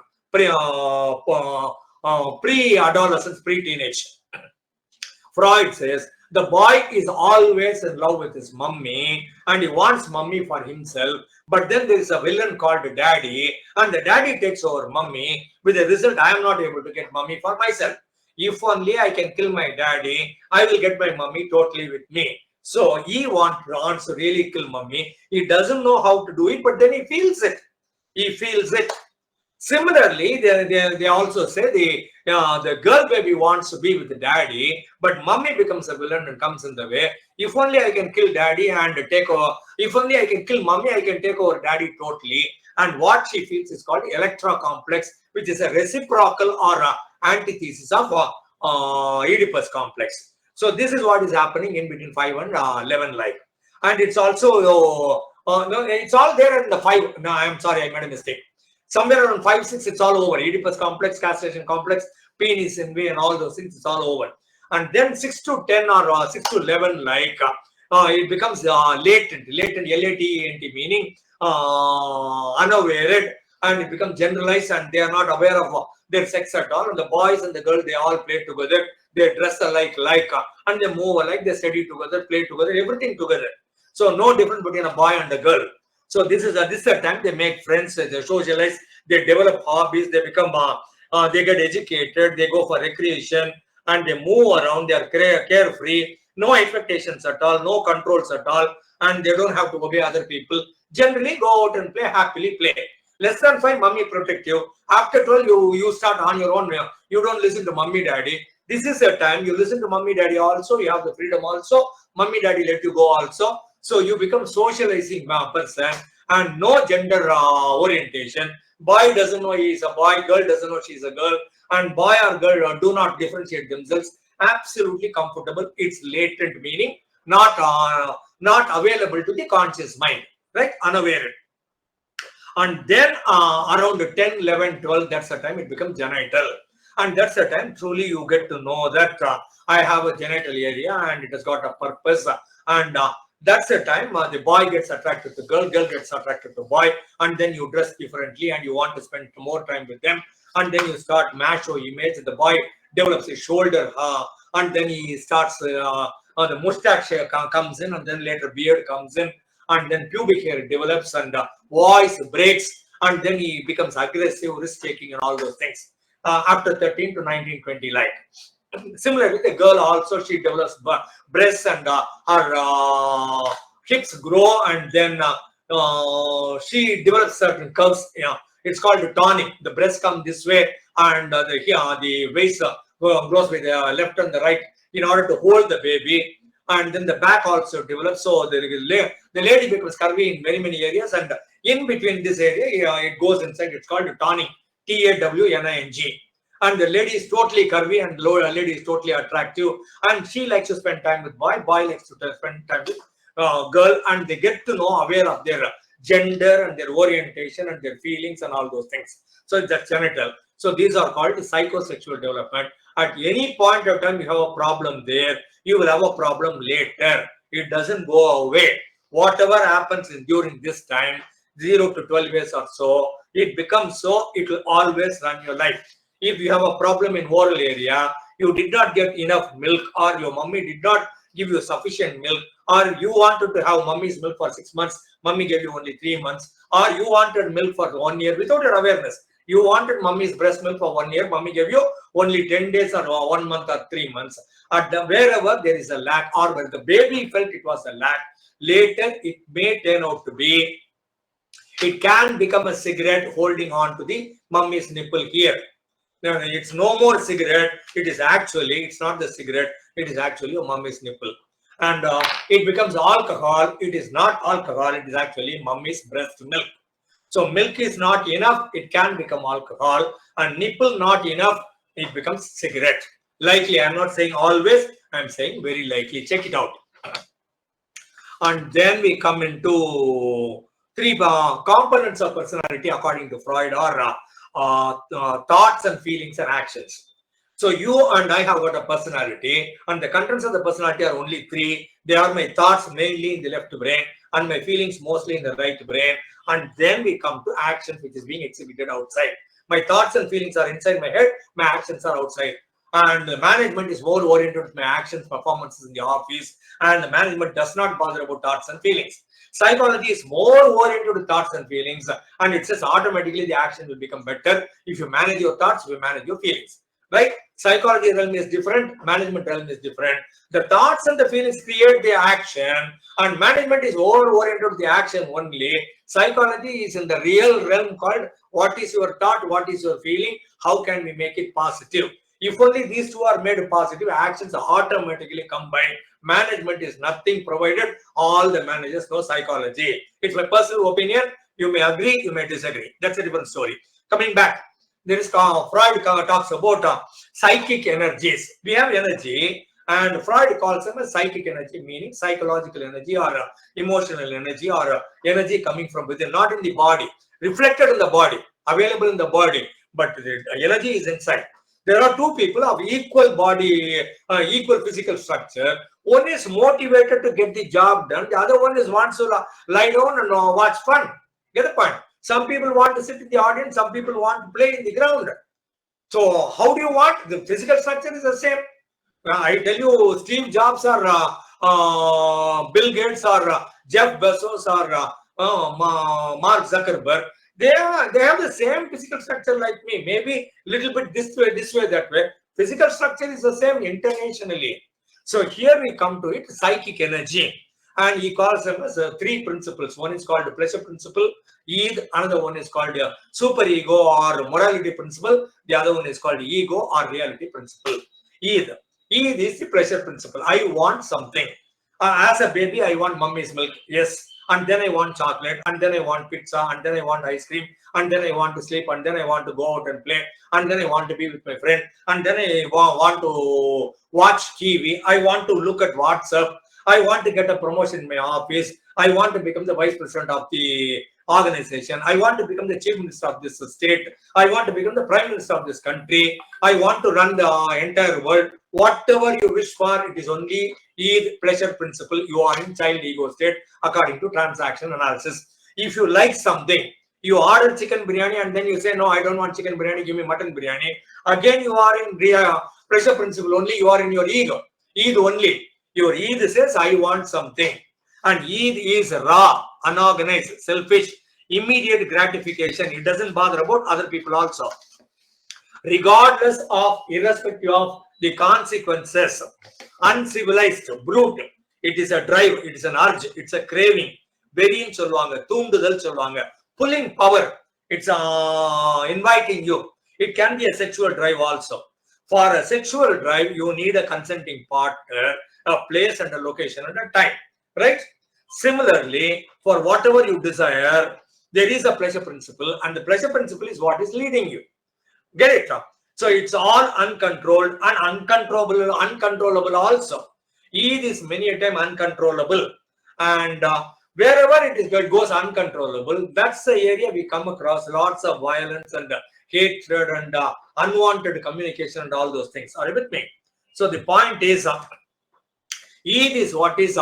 pre-adolescence, pre-teenage, Freud says, the boy is always in love with his mummy and he wants mummy for himself. But then there is a villain called daddy and the daddy takes over mummy. With the result, I am not able to get mummy for myself. If only I can kill my daddy, I will get my mummy totally with me. So he wants to really kill mummy. He doesn't know how to do it, but then he feels it. He feels it. Similarly, they also say the girl baby wants to be with the daddy, but mummy becomes a villain and comes in the way. If only I can kill daddy and take over, if only I can kill mummy, I can take over daddy totally. And what she feels is called Electra complex, which is a reciprocal or antithesis of Oedipus complex. So this is what is happening in between 5 and 11 like. And it's also, no, it's all there in the 5. No, I'm sorry, I made a mistake. Somewhere around 5, 6, it's all over. Oedipus complex, castration complex, penis envy, and all those things, it's all over. And then 6 to 10 or 6 to 11, like it becomes latent, L-A-T-E-N-T, meaning unaware, and it becomes generalized, and they are not aware of their sex at all. And the boys and the girls, they all play together. They dress alike, and they move alike. They study together, play together, everything together. So no difference between a boy and a girl. So this is a time they make friends, they socialize, they develop hobbies, they become, they get educated, they go for recreation, and they move around. They are carefree, no expectations at all, no controls at all, and they don't have to obey other people. Generally, go out and play, happily play. Less than 5, mummy protect you. After 12, you start on your own. You don't listen to mummy, daddy. This is the time you listen to mummy, daddy also. You have the freedom also. Mummy, daddy let you go also. So you become socializing person and no gender orientation. Boy doesn't know he is a boy. Girl doesn't know she is a girl. And boy or girl do not differentiate themselves. Absolutely comfortable. It's latent meaning, not available to the conscious mind, right? Unaware. And then around 10, 11, 12, that's the time it becomes genital. And that's the time truly you get to know that I have a genital area and it has got a purpose. And that's the time the boy gets attracted to girl, girl gets attracted to boy, and then you dress differently and you want to spend more time with them. And then you start macho image. The boy develops his shoulder and then he starts, the mustache comes in, and then later beard comes in, and then pubic hair develops and voice breaks, and then he becomes aggressive, risk taking, and all those things. After 13 to 19, 20, like. Similarly, the girl also, she develops breasts and her hips grow, and then she develops certain curves. It's called tonic. The breasts come this way, and the waist goes with the left and the right in order to hold the baby. And then the back also develops. So the lady becomes curvy in very many areas, and in between this area, it goes inside. It's called tonic, Tawning. And the lady is totally curvy, and the lady is totally attractive, and she likes to spend time with boy. Boy likes to spend time with girl, and they get to know, aware of their gender and their orientation and their feelings and all those things. So that's genital. So these are called psychosexual development. At any point of time, you have a problem there, you will have a problem later. It doesn't go away. Whatever happens during this time, 0 to 12 years or so, it becomes so, it will always run your life. If you have a problem in oral area, you did not get enough milk, or your mummy did not give you sufficient milk, or you wanted to have mummy's milk for 6 months, mummy gave you only 3 months, or you wanted milk for 1 year without your awareness. You wanted mummy's breast milk for 1 year, mummy gave you only 10 days or 1 month or 3 months. Wherever there is a lack, or where the baby felt it was a lack, later it may turn out to be, it can become a cigarette holding on to the mummy's nipple here. Now, it's no more cigarette. It's not the cigarette. It is actually a mummy's nipple. And it becomes alcohol. It is not alcohol. It is actually mummy's breast milk. So milk is not enough. It can become alcohol. And nipple not enough. It becomes cigarette. Likely, I'm not saying always. I'm saying very likely. Check it out. And then we come into 3 components of personality according to Freud, or thoughts and feelings and actions. So you and I have got a personality, and the contents of the personality are only 3. They are my thoughts mainly in the left brain, and my feelings mostly in the right brain. And then we come to actions, which is being exhibited outside. My thoughts and feelings are inside my head, my actions are outside. And the management is more oriented with my actions, performances in the office, and the management does not bother about thoughts and feelings. Psychology is more oriented to thoughts and feelings, and it says automatically the action will become better if you manage your thoughts, you manage your feelings, right? Psychology realm is different, management realm is different. The thoughts and the feelings create the action, and management is oriented to the action only. Psychology is in the real realm called what is your thought, what is your feeling, how can we make it positive. If only these two are made positive, actions are automatically combined. Management is nothing provided all the managers know psychology. It's my personal opinion. You may agree, you may disagree. That's a different story. Coming back, there is Freud talks about psychic energies. We have energy, and Freud calls them as psychic energy, meaning psychological energy, or emotional energy, or energy coming from within, not in the body, reflected in the body, available in the body, but the energy is inside. There are 2 people of equal body, equal physical structure. One is motivated to get the job done. The other one is wants to lie down and watch fun. Get the point? Some people want to sit in the audience. Some people want to play in the ground. So how do you want? The physical structure is the same. I tell you, Steve Jobs or Bill Gates or Jeff Bezos or Mark Zuckerberg, they have the same physical structure like me. Maybe a little bit this way, that way. Physical structure is the same internationally. So here we come to it, psychic energy. and he calls them as three principles. One is called the pleasure principle, Eid. Another one is called superego or morality principle. The other one is called ego or reality principle. Eid. Eid is the pleasure principle. I want something. As a baby, I want mummy's milk. Yes. And then I want chocolate, and then I want pizza, and then I want ice cream, and then I want to sleep, and then I want to go out and play, and then I want to be with my friend, and then I want to watch TV. I want to look at WhatsApp. I want to get a promotion in my office. I want to become the vice president of the organization. I want to become the chief minister of this state. I want to become the prime minister of this country. I want to run the entire world. Whatever you wish for, it is only Eid pleasure principle. You are in child ego state according to transaction analysis. If you like something, you order chicken biryani and then you say, no, I don't want chicken biryani, give me mutton biryani. Again, you are in pleasure principle only. You are in your ego. Eid only. Your Eid says, I want something. And Eid is raw, unorganized, selfish, immediate gratification. It doesn't bother about other people also. Regardless of, irrespective of the consequences, uncivilized, brute. It is a drive, it is an urge, it's a craving. Verin solvanga, thoondudal solvanga, pulling power. It's inviting you. It can be a sexual drive also. For a sexual drive, you need a consenting partner, a place and a location and a time, right? Similarly, for whatever you desire, there is a pleasure principle, and the pleasure principle is what is leading you. Get it? So it's all uncontrolled and uncontrollable also. Eid is many a time uncontrollable, and wherever it goes uncontrollable, that's the area we come across lots of violence and hatred and unwanted communication and all those things. Are you with me? So the point is, Eid is what is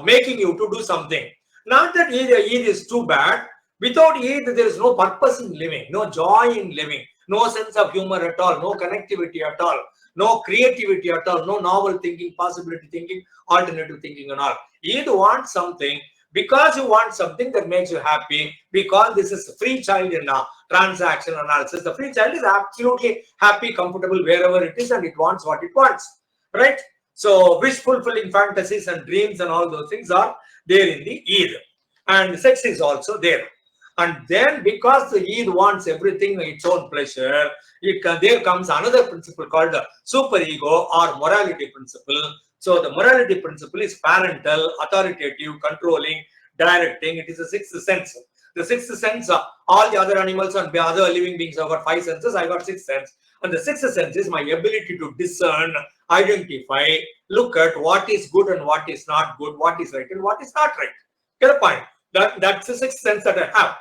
making you to do something. Not that Eid is too bad. Without Eid, there is no purpose in living, no joy in living, no sense of humor at all, no connectivity at all, no creativity at all, no novel thinking, possibility thinking, alternative thinking and all. Eid wants something because you want something that makes you happy, because this is free child in transaction analysis. The free child is absolutely happy, comfortable wherever it is, and it wants what it wants, right? So wish fulfilling fantasies and dreams and all those things are there in the Eid. And sex is also there. And then because the Eid wants everything its own pleasure, there comes another principle called the superego or morality principle. So the morality principle is parental, authoritative, controlling, directing. It is a sixth sense. The sixth sense, all the other animals and other living beings have got five senses. I got sixth sense. And the sixth sense is my ability to discern, identify, look at what is good and what is not good, what is right and what is not right. Get a point? That's the sixth sense that I have.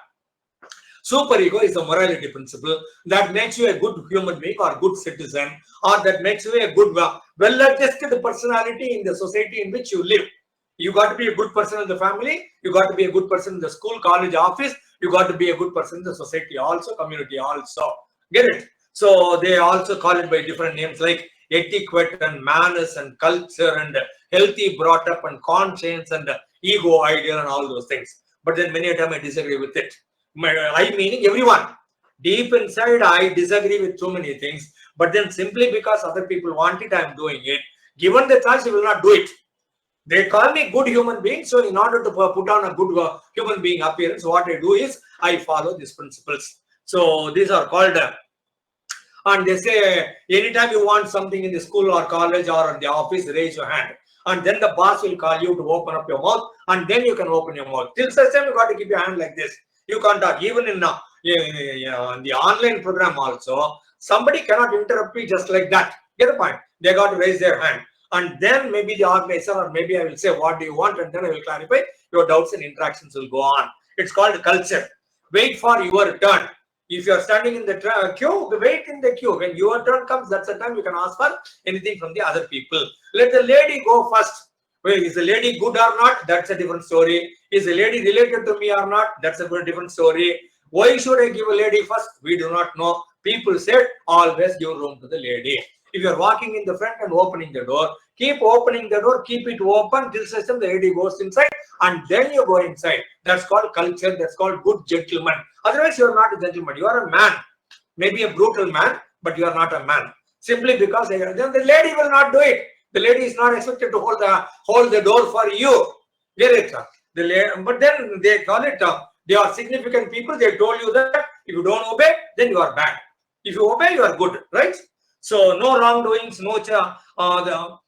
Superego is the morality principle that makes you a good human being or good citizen, or that makes you a good, well-adjusted personality in the society in which you live. You got to be a good person in the family. You got to be a good person in the school, college, office. You got to be a good person in the society also, community also. Get it? So they also call it by different names like etiquette and manners and culture and healthy brought up and conscience and ego ideal and all those things. But then many a time I disagree with it. I meaning everyone. Deep inside, I disagree with too many things. But then simply because other people want it, I'm doing it. Given the choice, I will not do it. They call me good human being. So in order to put on a good human being appearance, what I do is I follow these principles. So these are called, and they say, anytime you want something in the school or college or in the office, raise your hand. And then the boss will call you to open up your mouth, and then you can open your mouth. Till such time, you got to keep your hand like this. You can't talk. Even in the online program also, somebody cannot interrupt me just like that. Get the point? They got to raise their hand. And then maybe the organizer, or maybe I will say, what do you want? And then I will clarify. Your doubts and interactions will go on. It's called culture. Wait for your turn. If you are standing in the queue, wait in the queue. When your turn comes, that's the time you can ask for anything from the other people. Let the lady go first. Well, is the lady good or not? That's a different story. Is the lady related to me or not? That's a different story. Why should I give a lady first? We do not know. People said, always give room to the lady. If you are walking in the front and opening the door, keep opening the door, keep it open till system the lady goes inside, and then you go inside. That's called culture. That's called good gentleman. Otherwise, you are not a gentleman. You are a man. Maybe a brutal man, but you are not a man. Simply because then the lady will not do it. The lady is not expected to hold the door for you. Get it? But then they call it, they are significant people. They told you that if you don't obey, then you are bad. If you obey, you are good, right? So no wrongdoings, no the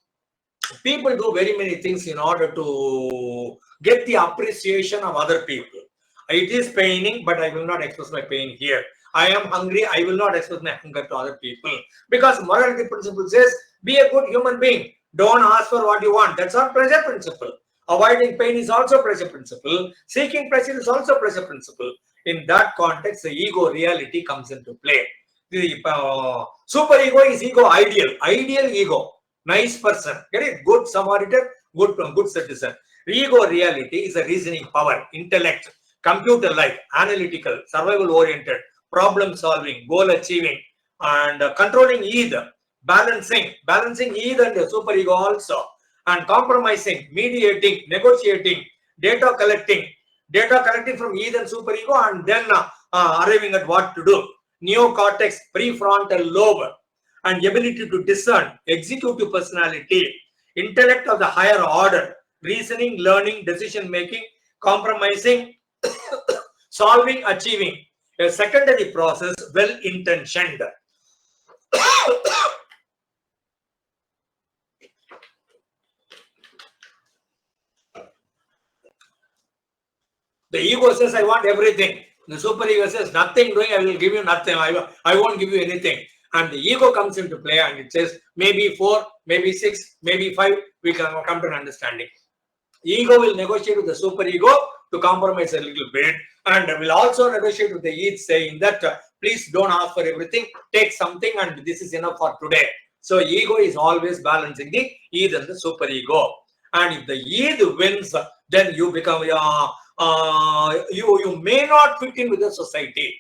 people do very many things in order to get the appreciation of other people. It is paining, but I will not express my pain here. I am hungry, I will not express my hunger to other people. Because morality principle says, be a good human being. Don't ask for what you want. That's our pressure principle. Avoiding pain is also pressure principle. Seeking pleasure is also pressure principle. In that context, the ego reality comes into play. The super ego is ego ideal. Ideal ego. Nice person. Get it? Good Samaritan, good citizen. Ego reality is a reasoning power, intellect, computer like, analytical, survival oriented, problem solving, goal achieving, and controlling either, balancing either and the super ego also, and compromising, mediating, negotiating, data collecting from either and super ego, and then arriving at what to do. Neocortex, prefrontal lobe, and ability to discern, executive personality, intellect of the higher order, reasoning, learning, decision making, compromising, solving, achieving. A secondary process, well intentioned. The ego says, I want everything. The super ego says, nothing doing, I will give you nothing. I won't give you anything. And the ego comes into play and it says, maybe 4, maybe 6, maybe 5, we can come to an understanding. Ego will negotiate with the super ego to compromise a little bit, and will also negotiate with the id, saying that please don't ask for everything, take something, and this is enough for today. So ego is always balancing the id and the super ego. And if the id wins, then you become you may not fit in with the society.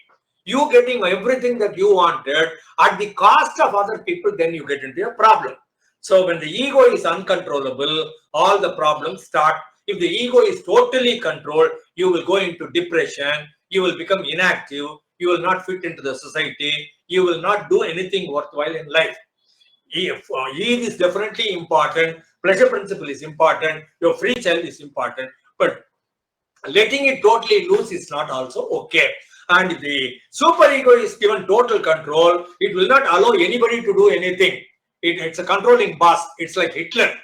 You getting everything that you wanted at the cost of other people, then you get into a problem. So when the ego is uncontrollable, all the problems start. If the ego is totally controlled, you will go into depression, you will become inactive, you will not fit into the society, you will not do anything worthwhile in life. Id is definitely important, pleasure principle is important, your free child is important, but letting it totally loose is not also okay. And if the super ego is given total control, it will not allow anybody to do anything. It's a controlling boss. It's like Hitler,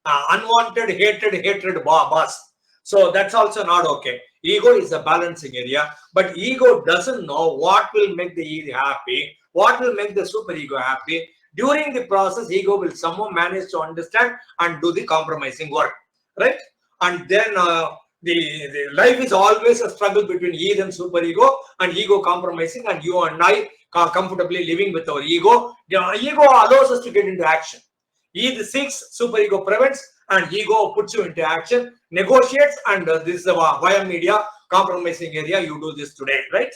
unwanted, hatred boss. So that's also not okay. Ego is a balancing area, but ego doesn't know what will make the id happy, what will make the super ego happy. During the process, ego will somehow manage to understand and do the compromising work, right? And then the life is always a struggle between id and super ego, and ego compromising, and you and I comfortably living with our ego. The ego allows us to get into action. Id seeks, super ego prevents, and ego puts you into action, negotiates, and this is via media compromising area. You do this today, right?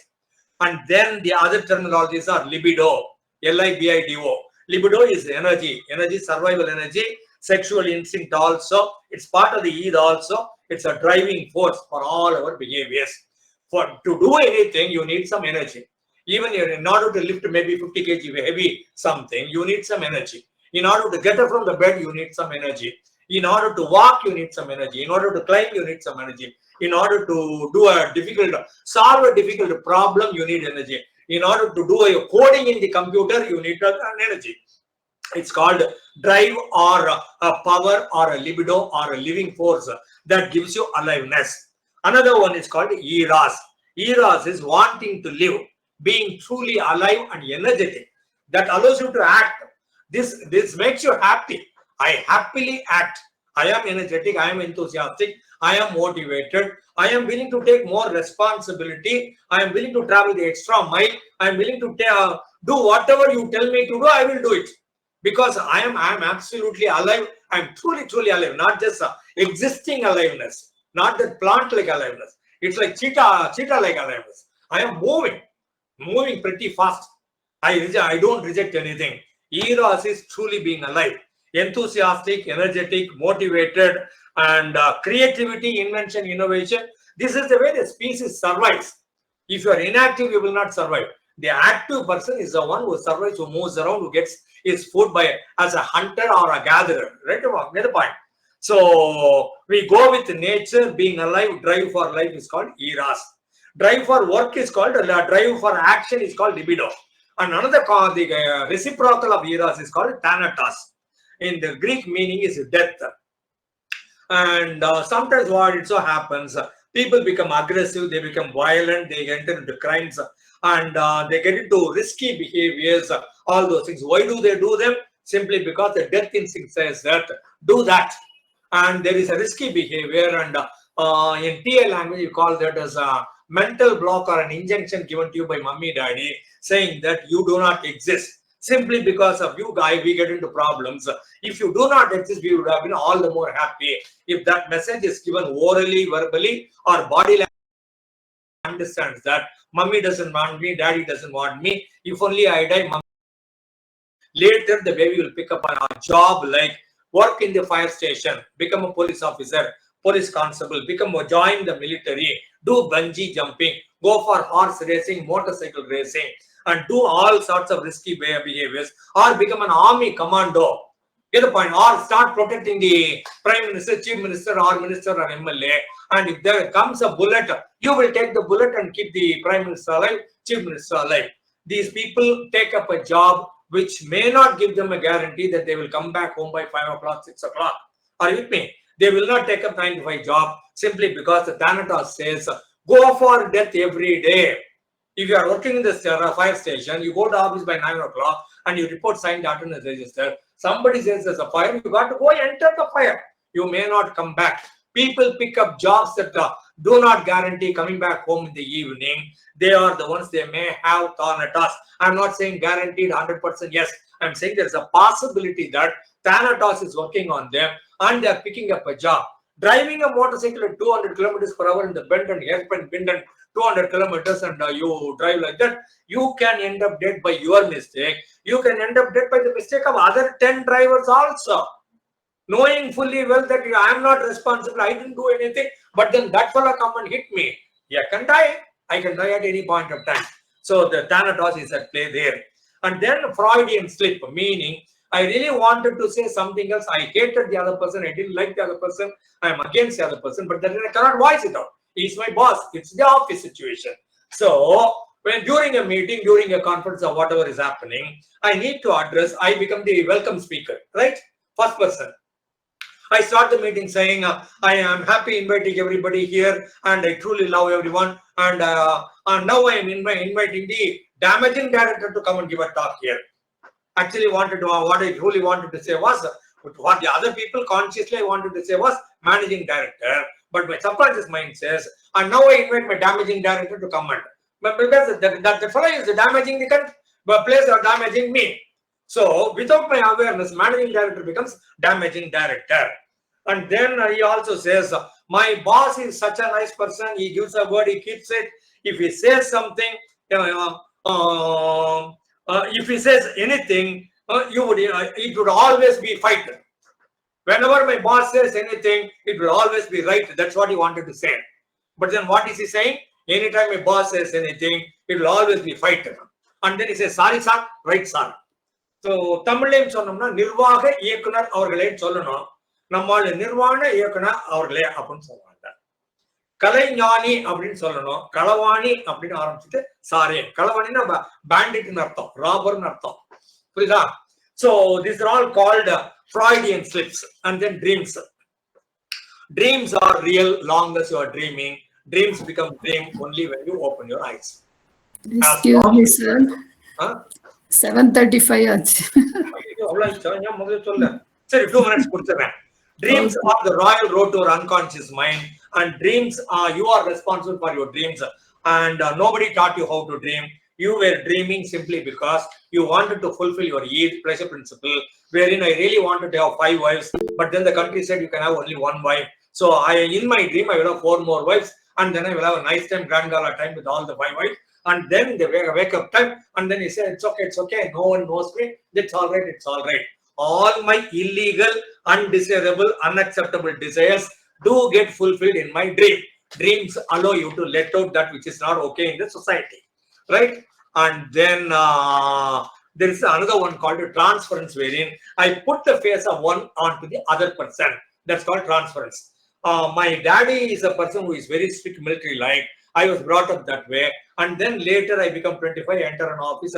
And then the other terminologies are libido, Libido. Libido is energy, survival energy, sexual instinct also. It's part of the id also. It's a driving force for all our behaviors. To do anything, you need some energy. Even in order to lift maybe 50 kg heavy something, you need some energy. In order to get up from the bed, you need some energy. In order to walk, you need some energy. In order to climb, you need some energy. In order to solve a difficult problem, you need energy. In order to do a coding in the computer, you need an energy. It's called drive, or a power, or a libido, or a living force that gives you aliveness. Another one is called eros. Eros is wanting to live, being truly alive and energetic. That allows you to act. This makes you happy. I happily act. I am energetic. I am enthusiastic. I am motivated. I am willing to take more responsibility. I am willing to travel the extra mile. I am willing to do whatever you tell me to do. I will do it. Because I am absolutely alive. I am truly alive. Not just existing aliveness. Not that plant-like aliveness. It's like cheetah-like aliveness. I am moving pretty fast. I don't reject anything. Eros is truly being alive. Enthusiastic, energetic, motivated, and creativity, invention, innovation. This is the way the species survives. If you are inactive, you will not survive. The active person is the one who survives, who moves around, who gets his food as a hunter or a gatherer. Right? Get the point. So we go with nature, being alive. Drive for life is called eros. Drive for work is called, drive for action is called libido. And another the reciprocal of eros is called thanatos. In the Greek meaning is death. And sometimes what it so happens, people become aggressive, they become violent, they enter into crimes, and they get into risky behaviors, all those things. Why do they do them? Simply because the death instinct says that, do that. And there is a risky behavior, and in TA language, you call that as a mental block or an injunction given to you by mummy, daddy, saying that you do not exist. Simply because of you, guy, we get into problems. If you do not exist, we would have been all the more happy. If that message is given orally, verbally, or body language understands that mummy doesn't want me, daddy doesn't want me. If only I die, mummy. Later, the baby will pick up a job like work in the fire station, become a police officer, police constable, join the military, do bungee jumping, go for horse racing, motorcycle racing, and do all sorts of risky behaviors, or become an army commando. Get the point? Or start protecting the prime minister, chief minister, or minister, or MLA. And if there comes a bullet, you will take the bullet and keep the prime minister alive, chief minister alive. These people take up a job which may not give them a guarantee that they will come back home by 5 o'clock, 6 o'clock. Are you with me? They will not take up 9 to 5 job simply because the Thanatos says, go for death every day. If you are working in the fire station, you go to office by 9 o'clock and you report signed attendance register. Somebody says there's a fire, you got to go enter the fire. You may not come back. People pick up jobs that do not guarantee coming back home in the evening. They are the ones they may have Thanatos. I'm not saying guaranteed 100% yes. I'm saying there's a possibility that Thanatos is working on them and they're picking up a job. Driving a motorcycle at 200 kilometers per hour in the bend and hairpin bend and 200 kilometers and you drive like that, you can end up dead by your mistake. You can end up dead by the mistake of other 10 drivers also. Knowing fully well that I am not responsible, I didn't do anything, but then that fellow come and hit me. I can die. I can die at any point of time. So the Thanatos is at play there. And then Freudian slip, meaning I really wanted to say something else. I hated the other person. I didn't like the other person. I am against the other person, but then I cannot voice it out. He's my boss. It's the office situation. So when during a meeting, during a conference or whatever is happening, I need to address, I become the welcome speaker, right? First person. I start the meeting saying, I am happy inviting everybody here and I truly love everyone. And now I am inviting the damaging director to come and give a talk here. Actually, what I truly wanted to say was, what the other people consciously wanted to say was managing director. But my subconscious mind says, and now I invite my damaging director to come and. But because the fellow is damaging the place or damaging me. So without my awareness, managing director becomes damaging director. And then he also says, my boss is such a nice person. He gives a word, he keeps it. If he says something, if he says anything, it would always be fight. Whenever my boss says anything, it will always be right. That's what he wanted to say. But then what is he saying? Anytime my boss says anything, it will always be fight. And then he says, sorry, sir, right, sir. So, Tamil சொன்னோம்னா நிர்வாக இயக்குனர் அவர்களே சொல்லணும். நம்மால நிர்வாண இயக்குனர் அவர்களே அப்படின்னு சொல்லுவாங்க. கலைஞானி அப்படின்னு சொல்லணும். களவாணி அப்படின்னு ஆரம்பிச்சுட்டு சாரே. களவாணின்னா பேண்டிட்னு அர்த்தம், ராபர்னு அர்த்தம். புரியுதா? So these are all called Freudian slips. And then dreams. Dreams are real long as you are dreaming. Dreams become dream only when you open your eyes. Excuse me, sir. 7:35 ஆச்சு. சரி, 2 minutes கொடுத்துறேன். Dreams are the royal road to your unconscious mind, and dreams are, you are responsible for your dreams, and nobody taught you how to dream. You were dreaming simply because you wanted to fulfill your pleasure principle, wherein I really wanted to have 5 wives, but then the country said you can have only 1 wife. So in my dream, I will have 4 more wives, and then I will have a nice time, grand gala time with all the 5 wives. And then they wake up time, and then he said, it's okay, no one knows me, it's all right. All my illegal, undesirable, unacceptable desires do get fulfilled in my dream. Dreams allow you to let out that which is not okay in the society, right? And then there is another one called transference, wherein I put the face of one onto the other person. That's called transference. My daddy is a person who is very strict military-like. I was brought up that way. And then later I become 25, enter an office.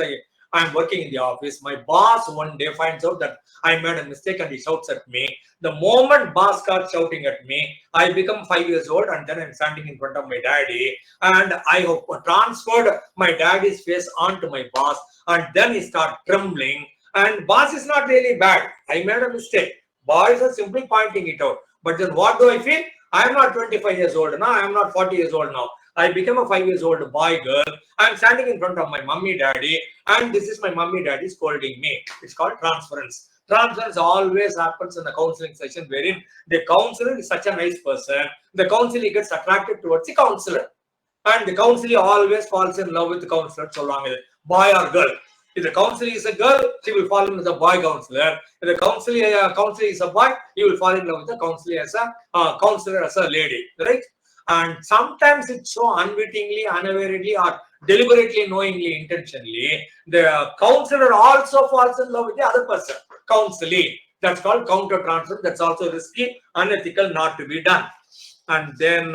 I'm working in the office. My boss one day finds out that I made a mistake and he shouts at me. The moment boss starts shouting at me, I become 5 years old and then I'm standing in front of my daddy and I have transferred my daddy's face onto my boss and then he starts trembling. And boss is not really bad. I made a mistake. Boys are simply pointing it out. But then what do I feel? I am not 25 years old now. I am not 40 years old now. I became a 5 years old boy, girl. I'm standing in front of my mummy, daddy, and this is my mummy, daddy scolding me. It's called transference. Transference always happens in a counseling session wherein the counselor is such a nice person. The counselor gets attracted towards the counselor. And the counselor always falls in love with the counselor so long as boy or girl. If the counselor is a girl, she will fall in love with the boy counselor. If the counselor is a boy, he will fall in love with the counselor as a lady, right? And sometimes it's so unwittingly, unawarely, or deliberately, knowingly, intentionally, the counselor also falls in love with the other person. Counseling. That's called counter-transfer. That's also risky, unethical, not to be done. And then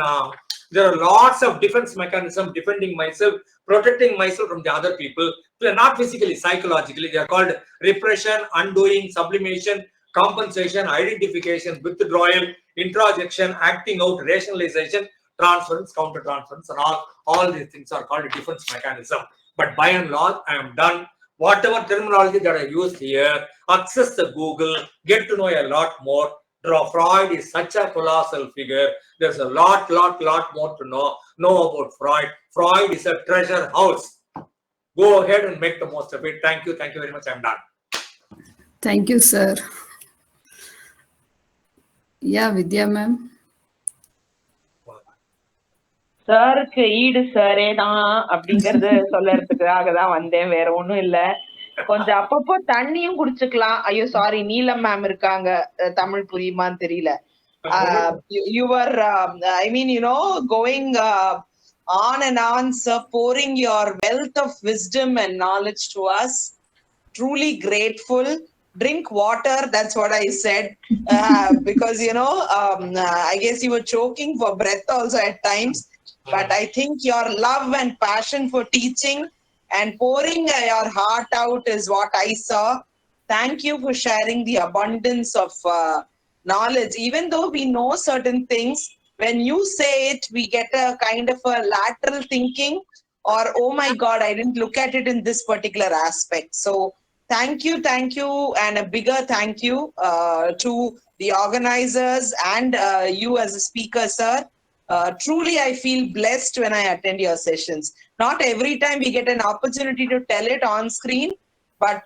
there are lots of defense mechanisms, defending myself, protecting myself from the other people. They are not physically, psychologically. They are called repression, undoing, sublimation, compensation, identification, withdrawal, introjection, acting out, rationalization, transference, counter-transference, and all these things are called a defense mechanism. But by and large, I am done. Whatever terminology that I used here, access the Google, get to know a lot more. Freud is such a colossal figure. There's a lot more to know about Freud. Freud is a treasure house. Go ahead and make the most of it. Thank you very much. I'm done. Thank you, sir. Yeah, Vidya ma'am. சாருக்கு ஈடு சாரே தான் அப்படிங்கறது சொல்லறதுக்காக தான் வந்தேன், வேற ஒண்ணும் இல்ல. கொஞ்சம் அப்பப்போ தண்ணியும் குடிச்சுக்கலாம். ஐயோ சாரி, நீலம் மேம் இருக்காங்க, தமிழ் புரியுமான்னு தெரியல. You were I mean, you know, going on and on, sir, pouring your wealth of wisdom and knowledge to us. Truly grateful. Drink water, that's what I said, because you know, I guess you were choking for breath also at times. But I think your love and passion for teaching and pouring your heart out is what I saw. Thank you for sharing the abundance of knowledge. Even though we know certain things, when you say it, we get a kind of a lateral thinking, or oh my God, I didn't look at it in this particular aspect. So thank you, and a bigger thank you to the organizers and you as a speaker, sir. Truly, I feel blessed when I attend your sessions. Not every time we get an opportunity to tell it on screen, but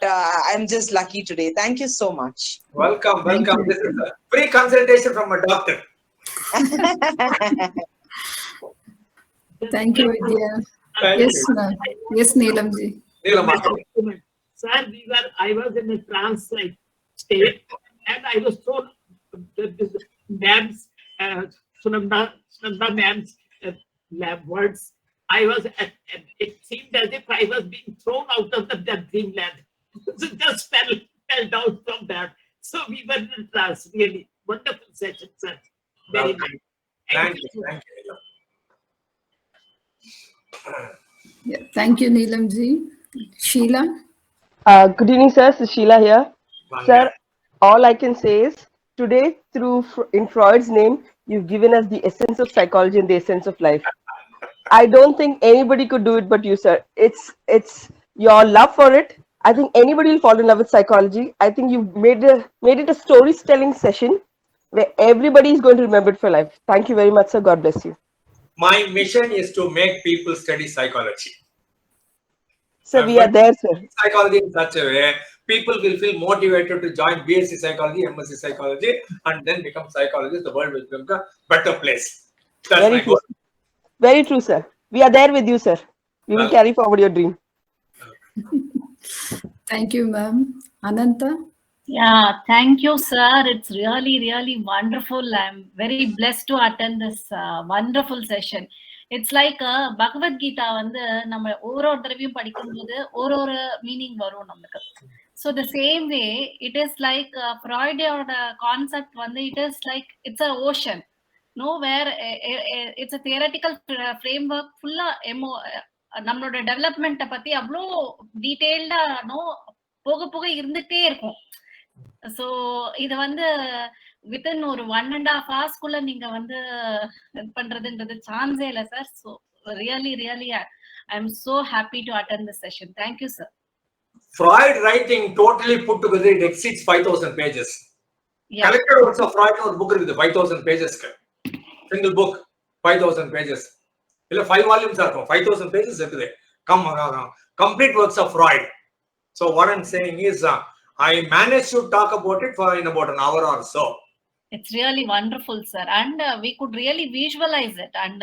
I'm just lucky today. Thank you so much. Welcome. This is a free consultation from a doctor. Thank you, Vidya. Yes, ma'am. Yes, Neelam ji. Sir, I was in a trance-like state, and I was told ma'am's Sunanda ma'am's lab words. It seemed as if I was being thrown out of the dreamland. So just fell down from that. So we were in trance. Really wonderful session, sir. Very nice. Thank you. Yeah, thank you, Neelam ji. Sheila. Good evening, sir. This is Sheila here. Sir, all I can say is today, in Freud's name, you've given us the essence of psychology and the essence of life. I don't think anybody could do it but you, sir. It's your love for it. I think anybody will fall in love with psychology. I think you made it a storytelling session where everybody is going to remember it for life. Thank you very much, sir. God bless you. My mission is to make people study psychology. So we are there, sir. Psychology in such a way, people will feel motivated to join BSc Psychology, MSc Psychology, and then become psychologists. The world will become a better place. That's Very my goal. true. Very true, sir. We are there with you, sir. We will carry forward your dream. Thank you, ma'am. Ananta? Yeah, thank you, sir. It's really wonderful. I'm very blessed to attend this wonderful session. It's like Bhagavad Gita வந்து நம்ம ஒவ்வொரு தடவையும் படிக்கும்போது ஒரு meaning வரும் நமக்கு. So the same way, it is like Freud or the concept one, it is like it's an ocean. No, where it's a theoretical framework full நம்மளோட டெவலப்மெண்ட்டை பத்தி அவ்வளோ டீட்டெயில்டா போக போக இருந்துட்டே இருக்கும். ஸோ இது வந்து வித்தின் ஒரு 1.5 hours நீங்க வந்து இது பண்றதுன்றது சான்ஸே இல்லை sir. So really I am so happy to attend this session. Thank you sir. Freud writing totally put together, it exceeds 5,000 pages. Yeah. Collected works of Freud ஒரு book இருக்குது 5,000 pages. Single book 5,000 pages. இல்ல 5 volumes இருக்கும் 5,000 pages இருக்குது. Complete works of Freud. So what I'm saying is I managed to talk about it in about an hour or so. It's really wonderful, sir, and we could really visualize it, and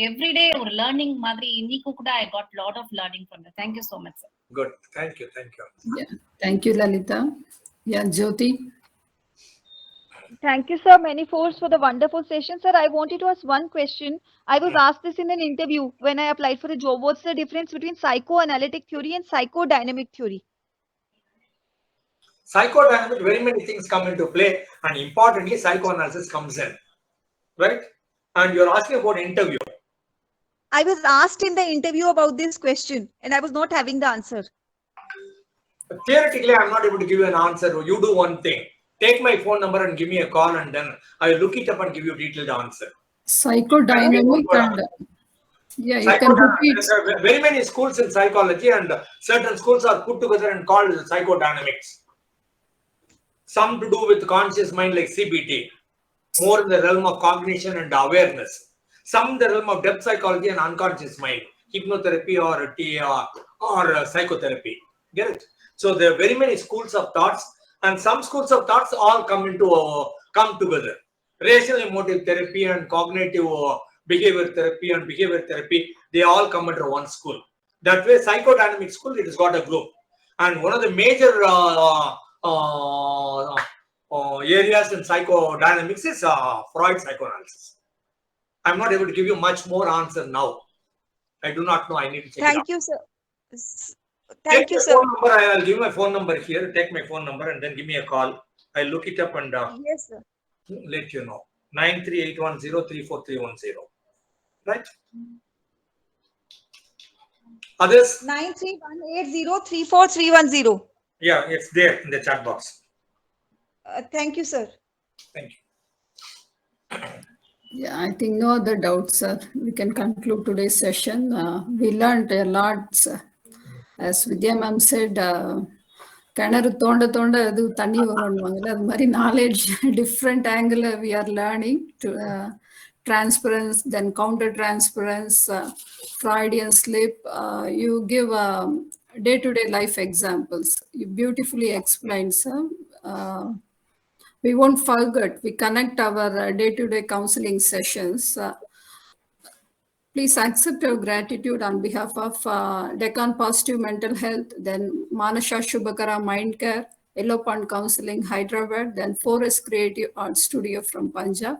every day or learning madri innikku kuda I got lot of learning from that. Thank you so much, sir. Good, thank you. Yeah, thank you, Lalita. Yeah, Jyoti. Thank you, sir. Many folks for the wonderful session, sir. I wanted to ask one question. I was asked this in an interview when I applied for a job. What's the difference between psychoanalytic theory and psychodynamic theory? Psychodynamic, very many things come into play, and importantly, psychoanalysis comes in, right? And you're asking about interview. I was asked in the interview about this question, and I was not having the answer. Theoretically, I'm not able to give you an answer. You do one thing. Take my phone number and give me a call, and then I'll look it up and give you a detailed answer. Psychodynamic and yeah, you can repeat. There are very many schools in psychology, and certain schools are put together and called psychodynamics. Some to do with conscious mind like CBT, more in the realm of cognition and awareness. Some in the realm of depth psychology and unconscious mind, hypnotherapy or psychotherapy. Get it? So there are very many schools of thoughts, and some schools of thoughts all come together. Rational emotive therapy and cognitive behavior therapy, they all come under one school. That way, psychodynamic school, it has got a group. And one of the major areas in psychodynamics is Freud psychoanalysis. I'm not able to give you much more answer now. I do not know. I need to check. Thank you, sir. Thank you, sir. I'll give my phone number here. Take my phone number and then give me a call. I'll look it up and yes, sir. Let you know. 938103431. Right? Others? 931803431. Yeah, it's there in the chat box. Thank you, sir. Thank you. Yeah, I think no other doubts, sir. We can conclude today's session. We learned a lot, sir. As Vidya ma'am said, கிணறு தோண்ட தோண்ட அது தண்ணி வரும்னுவாங்கல்ல, அது மாதிரி knowledge, different angle we are learning to transference, then counter transference, Freudian slip. You give day-to-day life examples. You beautifully explained, sir. We won't forget. We connect our day-to-day counseling sessions. Please accept our gratitude on behalf of Deccan Positive Mental Health, then Manasha Shubhakara Mind Care, Yellow Pond Counseling, Hyderabad, then Forest Creative Art Studio from Punjab.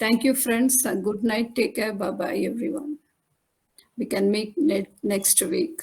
Thank you, friends, and good night. Take care. Bye-bye, everyone. We can meet next week.